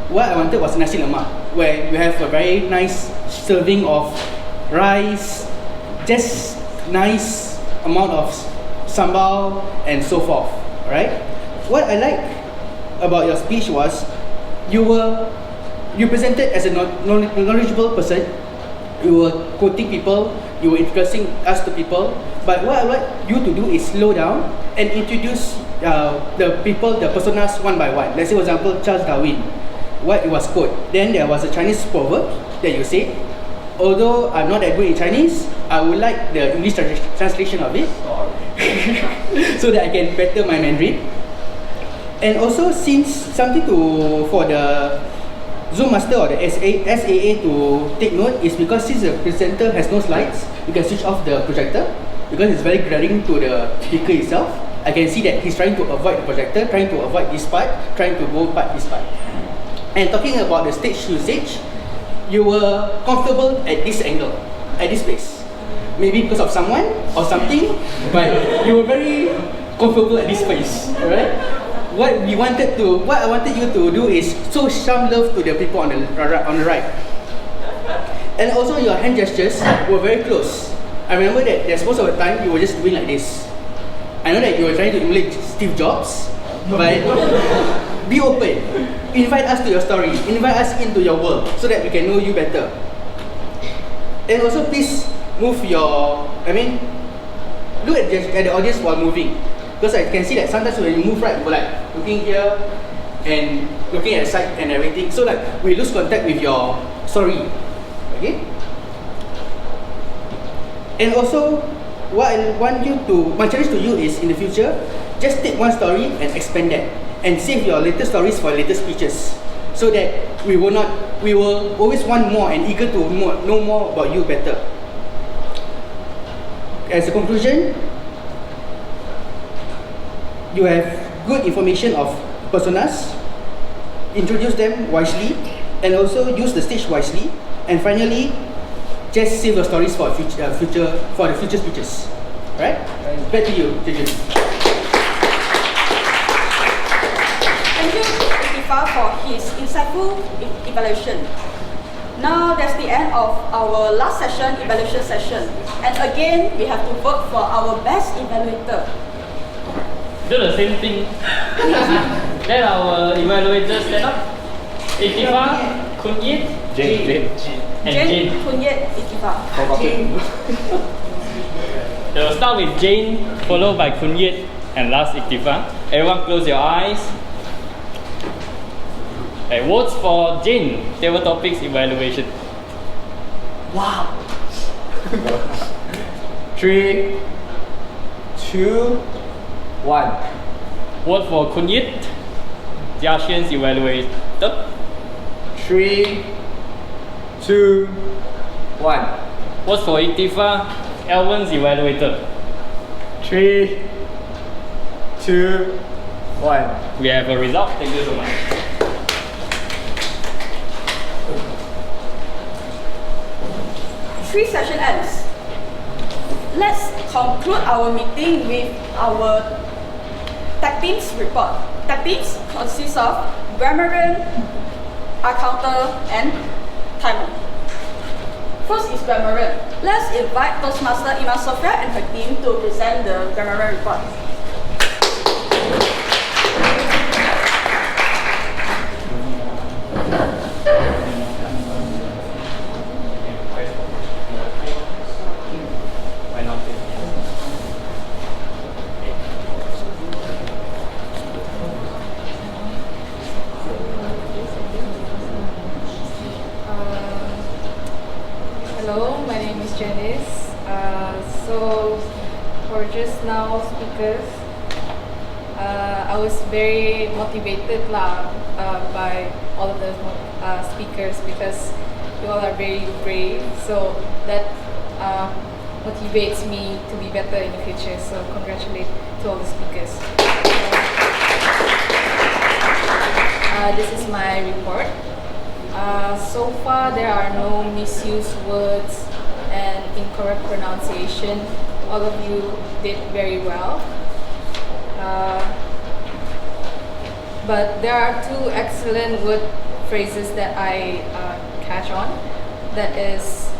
What I wanted was nasi lemak, where you have a very nice serving of rice, just nice amount of sambal and so forth. Right? What I like about your speech was you presented as a knowledgeable person. You were quoting people, you were introducing us to people. But what I would like you to do is slow down and introduce the people, the personas one by one. Let's say, for example, Charles Darwin, what it was quote. Then there was a Chinese proverb that you said. although I'm not that good in Chinese, I would like the English translation of it so that I can better my Mandarin. And also, since something for the Zoom Master or the ASAA to take note is because since the presenter has no slides, you can switch off the projector because it's very glaring to the speaker itself. I can see that he's trying to avoid the projector, trying to avoid this part, trying to go part this part. And talking about the stage usage, you were comfortable at this angle, at this place. Maybe because of someone or something, but you were very comfortable at this place, alright? What I wanted you to do is show some love to the people on the right. And also your hand gestures were very close. I remember that there's most of the time you were just doing like this. I know that you were trying to emulate Steve Jobs, but be open. Invite us to your story. Invite us into your world so that we can know you better. And also please move your, look at the audience while moving. Because I can see that sometimes when you move right, you're like looking here and looking at the side and everything. So like we lose contact with your story. Okay? And also, what I want my challenge to you is in the future, just take one story and expand that. And save your latest stories for later speeches. So that we will always want more and eager to know more about you better. As a conclusion, you have good information of personas, introduce them wisely, and also use the stage wisely. And finally, just save your stories for the future speeches. Right? Back to you, Zhi Jun. Thank you, Ikhtifar, for his insightful evaluation. Now that's the end of our last session, evaluation session. And again, we have to vote for our best evaluator. Do the same thing. Let our evaluators stand up. Ikhtifar, Koon, Jane. And Jane. Koon, Ikhtifar. They will start with Jane, followed by Koon, and last Ikhtifar. Everyone close your eyes. Okay, votes for Jane, table topics evaluation. Wow. 3, 2, 1. Vote for Koon, Jia Xuan's evaluator. 3, 2, 1. Vote for Ikhtifar, Elven's evaluator. 3, 2, 1. We have a result. Thank you so much. Three session ends. Let's conclude our meeting with our tech teams report. Tech teams consists of Grammarian, Accounter, and Timer. First is Grammarian. Let's invite Toastmaster Iman Sofea and her team to present the Grammarian report. Hello, my name is Jennice. So for just now speakers, I was very motivated by all of the speakers because you all are very brave. So that motivates me to be better in the future. So congratulate to all the speakers. This is my report. So far, there are no misused words and incorrect pronunciation. All of you did very well. But there are two excellent word phrases that I catch on. That is,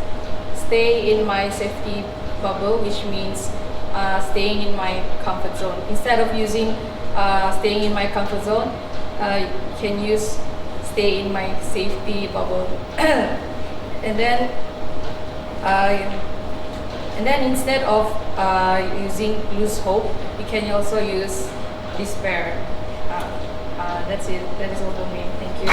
stay in my safety bubble, which means staying in my comfort zone. Instead of using staying in my comfort zone, you can use stay in my safety bubble. and then instead of using lose hope, you can also use despair. That's it. That is all for me. Thank you.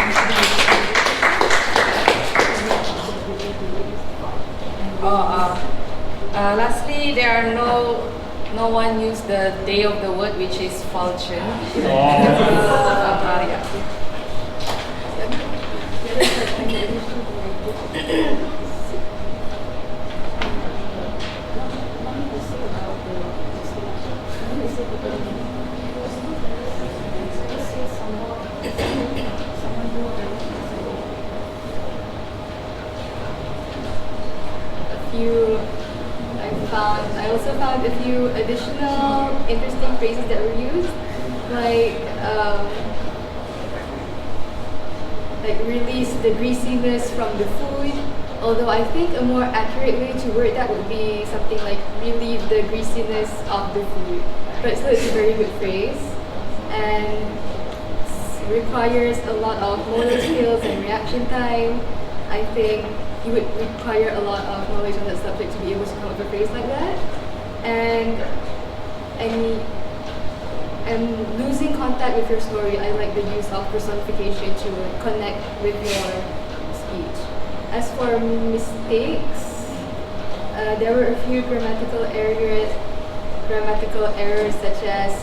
Lastly, there are no one use the day of the word, which is falchion. I also found a few additional interesting phrases that were used, like release the greasiness from the food. Although I think a more accurate way to word that would be something like relieve the greasiness of the food. But still, it's a very good phrase and requires a lot of motor skills and reaction time. I think you would require a lot of knowledge on that subject to be able to come up with a phrase like that. And losing contact with your story, I like the use of personification to connect with your speech. As for mistakes, there were a few grammatical errors such as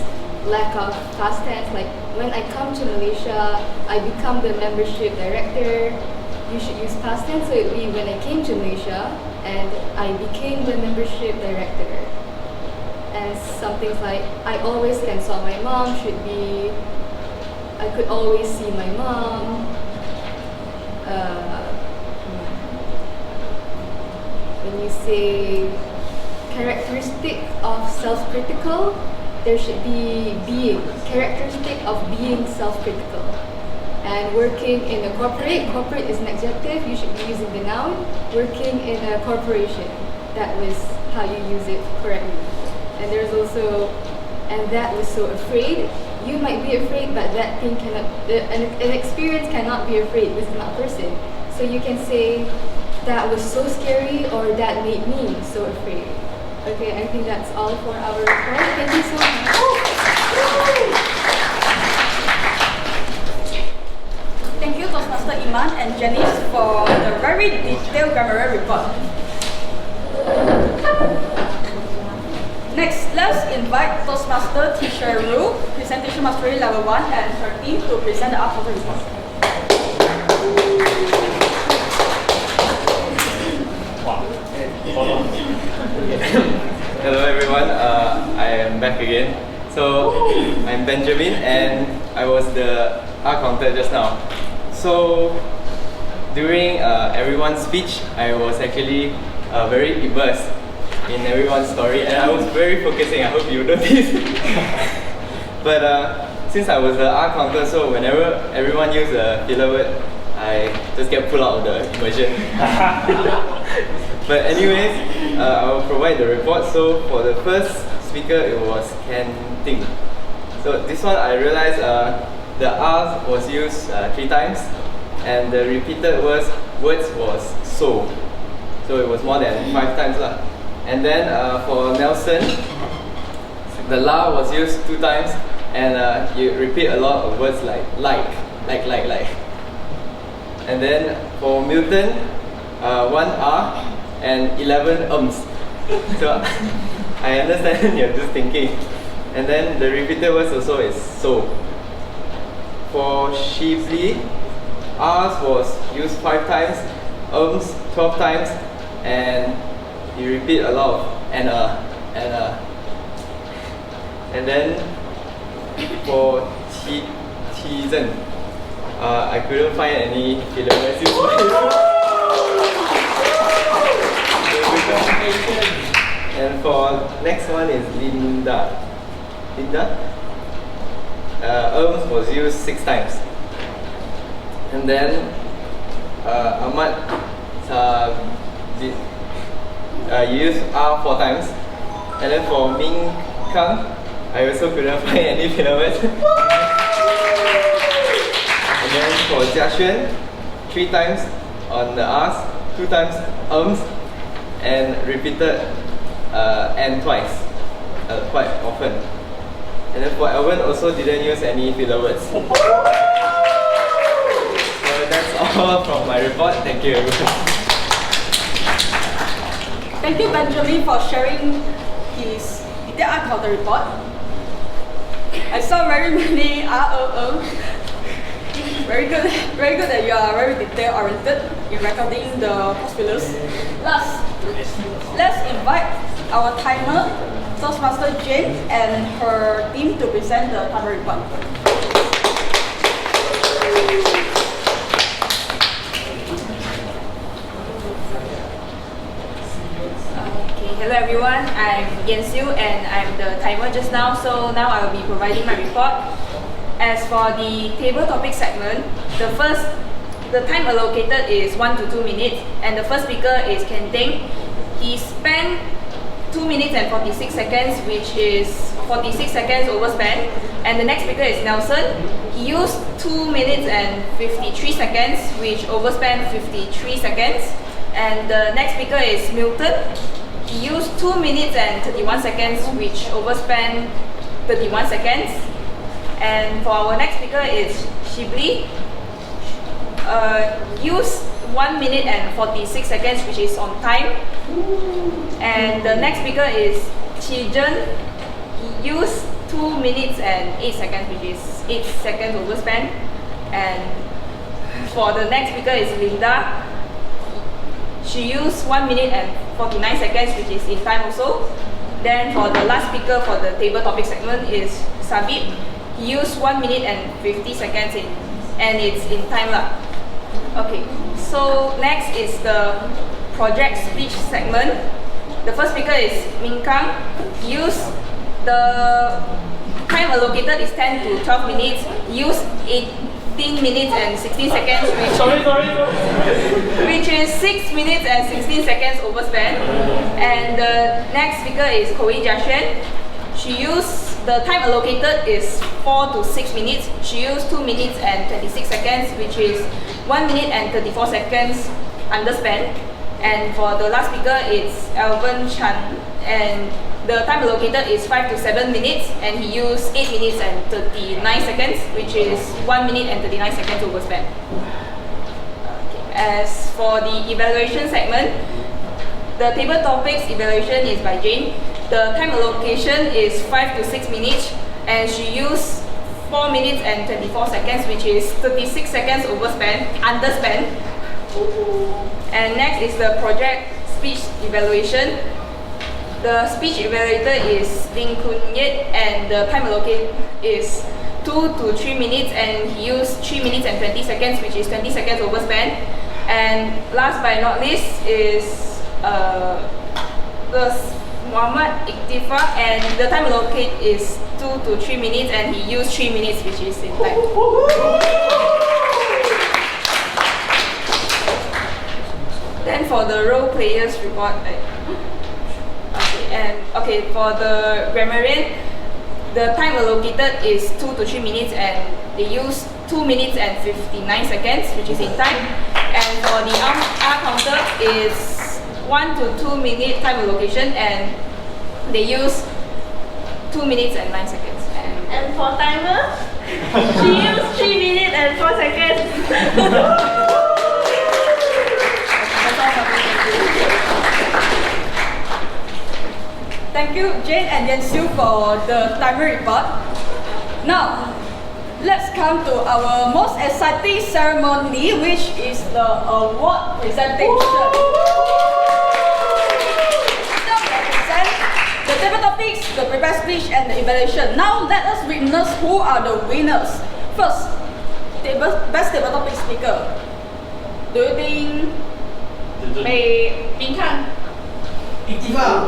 lack of past tense, like when I come to Malaysia, I become the membership director. You should use past tense, so it would be when I came to Malaysia and I became the membership director. And some things like I always can saw my mom should be I could always see my mom. When you say characteristic of self-critical, there should be being, characteristic of being self-critical. And working in a corporate is an adjective, you should be using the noun. Working in a corporation, that was how you use it correctly. And there's also, and that was so afraid. You might be afraid, but that thing cannot, an experience cannot be afraid, this is not a person. So you can say, that was so scary, or that made me so afraid. Okay, I think that's all for our report. Thank you so much. Thank you, Toastmaster Iman and Jennice, for the very detailed Grammarian report. Next, let's invite Toastmaster Sherru, Presentation Mastery Level 1, and her team to present the output report. Hello everyone, I am back again. So, I'm Benjamin and I was the R counter just now. So, during everyone's speech, I was actually very immersed in everyone's story and I was very focusing. I hope you noticed. But since I was the R counter, so whenever everyone used a filler word, I just get pulled out of the immersion. But anyways, I will provide the report. So for the first speaker, it was Teng. So this one I realized the R was used 3 times and the repeated words was so. So it was more than 5 times lah. And then for Nelson, the la was used 2 times and you repeat a lot of words like. And then for Milton, 1 R and 11 ums. So I understand you're just thinking. And then the repeated words also is so. For Shibly, R's was used 5 times, ums 12 times, and you repeat a lot of and. And then for Zhen, I couldn't find any filler words. And for next one is Dinda. Ums was used 6 times. And then Ahmad, you used R 4 times. And then for Ming, Kang, I also couldn't find any filler words. And then for Xuan, 3 times on the R's, 2 times ums, and repeated and twice, quite often. And then for Elven also didn't use any filler words. So that's all from my report. Thank you everyone. Thank you, Benjamin, for sharing his detailed counter report. I saw very many Very good that you are very detail oriented in recording the postulus. Last, let's invite our timer, Toastmaster Jane, and her team to present the timer report. Hello everyone, I'm Siew and I'm the timer just now, so now I will be providing my report. As for the table topic segment, the time allocated is 1 to 2 minutes, and the first speaker is Teng. He spent 2 minutes and 46 seconds, which is 46 seconds overspent, and the next speaker is Nelson. He used 2 minutes and 53 seconds, which overspent 53 seconds, and the next speaker is Milton. He used 2 minutes and 31 seconds, which overspent 31 seconds. And for our next speaker is Shibly. Used 1 minute and 46 seconds, which is on time. And the next speaker is Zhi Jun. He used 2 minutes and 8 seconds, which is 8 seconds overspent. And for the next speaker is Dinda. She used 1 minute and 49 seconds, which is in time also. Then for the last speaker for the table topic segment is Sabik. He used 1 minute and 50 seconds and it's in time lah. Okay, so next is the project speech segment. The first speaker is Kang. He used the time allocated is 10 to 12 minutes. He used 18 minutes and 16 seconds, which is 6 minutes and 16 seconds overspent. And the next speaker is Xuan. She used the time allocated is 4 to 6 minutes. She used 2 minutes and 26 seconds, which is 1 minute and 34 seconds underspent. And for the last speaker, it's Elven and the time allocated is 5 to 7 minutes, and he used 8 minutes and 39 seconds, which is 1 minute and 39 seconds overspent. Okay. As for the evaluation segment, the table topics evaluation is by Jane. The time allocation is 5 to 6 minutes, and she used 4 minutes and 24 seconds, which is 36 seconds underspent. And next is the project speech evaluation. The speech evaluator is Yeat, and the time allocated is 2 to 3 minutes, and he used 3 minutes and 20 seconds, which is 20 seconds overspent. And last but not least is Ikhtifar, and the time allocated is 2 to 3 minutes, and he used 3 minutes, which is in time. Then for the role players report, for the Grammarian, the time allocated is 2 to 3 minutes, and they use 2 minutes and 59 seconds, which is in time. And for the R counter is 1 to 2 minute time allocation, and they use 2 minutes and 9 seconds. And for timer, she used 3 minutes and 4 seconds. Thank you, Jane and Siew, for the timer report. Now, let's come to our most exciting ceremony, which is the award presentation. The table topics, the prepared speech, and the evaluation. Now let us witness who are the winners. First, best table topic speaker. Do you think Ming Kang? Ikhtifar.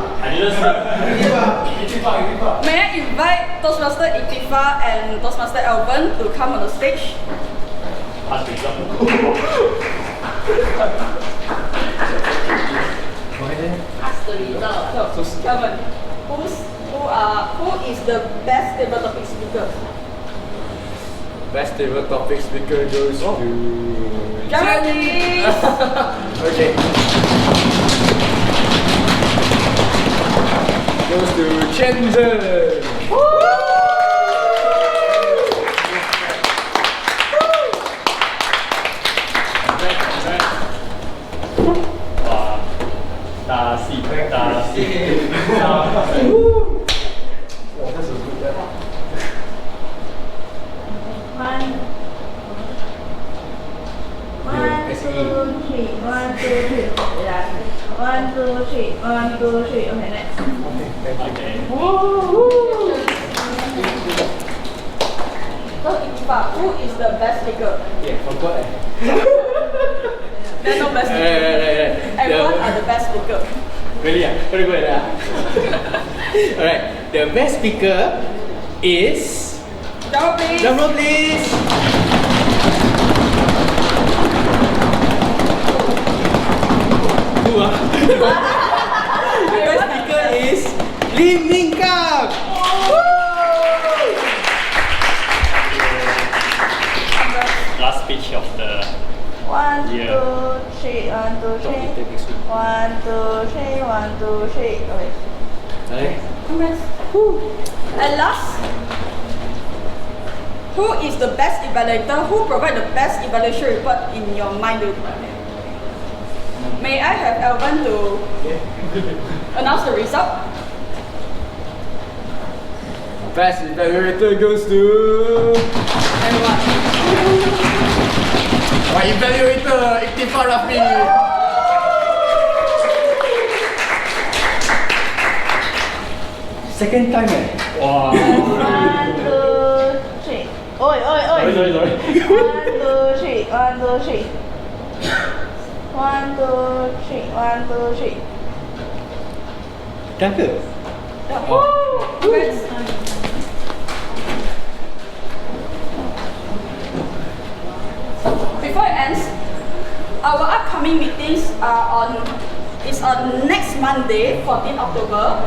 May I invite Toastmaster Ikhtifar and Toastmaster Elven to come on the stage? Ask the result. So, Elven, who is the best table topic speaker? Best table topic speaker goes to Jennice. Okay. Goes to Zhen. Wow, 大戏。Okay, next. Okay. So Ikhtifar, who is the best speaker? Yeah, forgot. There's no best speaker. Right. Everyone are the best speaker. Really? Very good. Alright, the best speaker is. Drum roll, please. Drum roll, please. Who ah? The best speaker is Ming Kang. Last speech of the 1, 2, year. 3, 1, 2, 3. 1, 2, 3, 1, 2, 3. Okay. Congrats. And last, who is the best evaluator? Who provide the best evaluation report in your mind? May I have Elven to announce the result? Best evaluator goes to everyone. My evaluator, Ikhtifar Rafi. Second time Wow. 1, 2, 3. Oi. Sorry. 1, 2, 3. 1, 2, 3. 1, 2, 3. 1, 2, 3. Dah ke? Congrats. Before it ends, our upcoming meetings are on next Monday, 14 October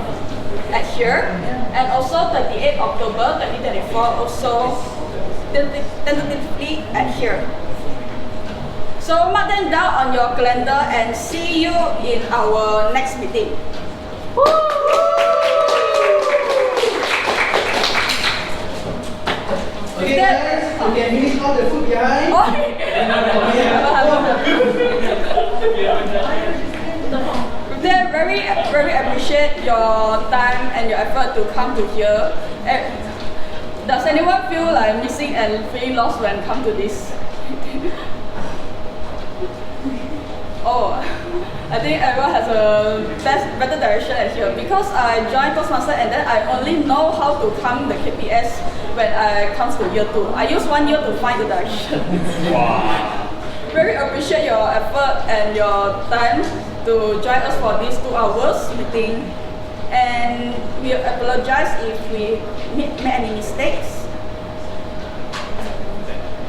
at here, and also 28 October 2024, also tentatively at here. So mark them down on your calendar and see you in our next meeting. Okay guys, we can finish all the food behind. They very appreciate your time and your effort to come to here. Does anyone feel like missing and feeling lost when come to this? Oh, I think everyone has a better direction at here because I joined Toastmaster and then I only know how to count the KPS when I comes to year 2. I use 1 year to find the direction. Wow. Very appreciate your effort and your time to join us for these 2 hours meeting, and we apologize if we made any mistakes.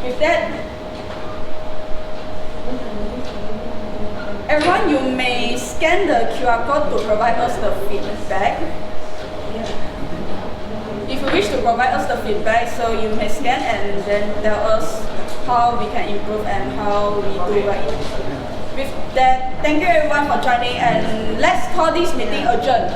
With that, everyone, you may scan the QR code to provide us the feedback. If you wish to provide us the feedback, so you may scan and then tell us how we can improve and how we do right. With that, thank you everyone for joining, and let's call this meeting adjourned.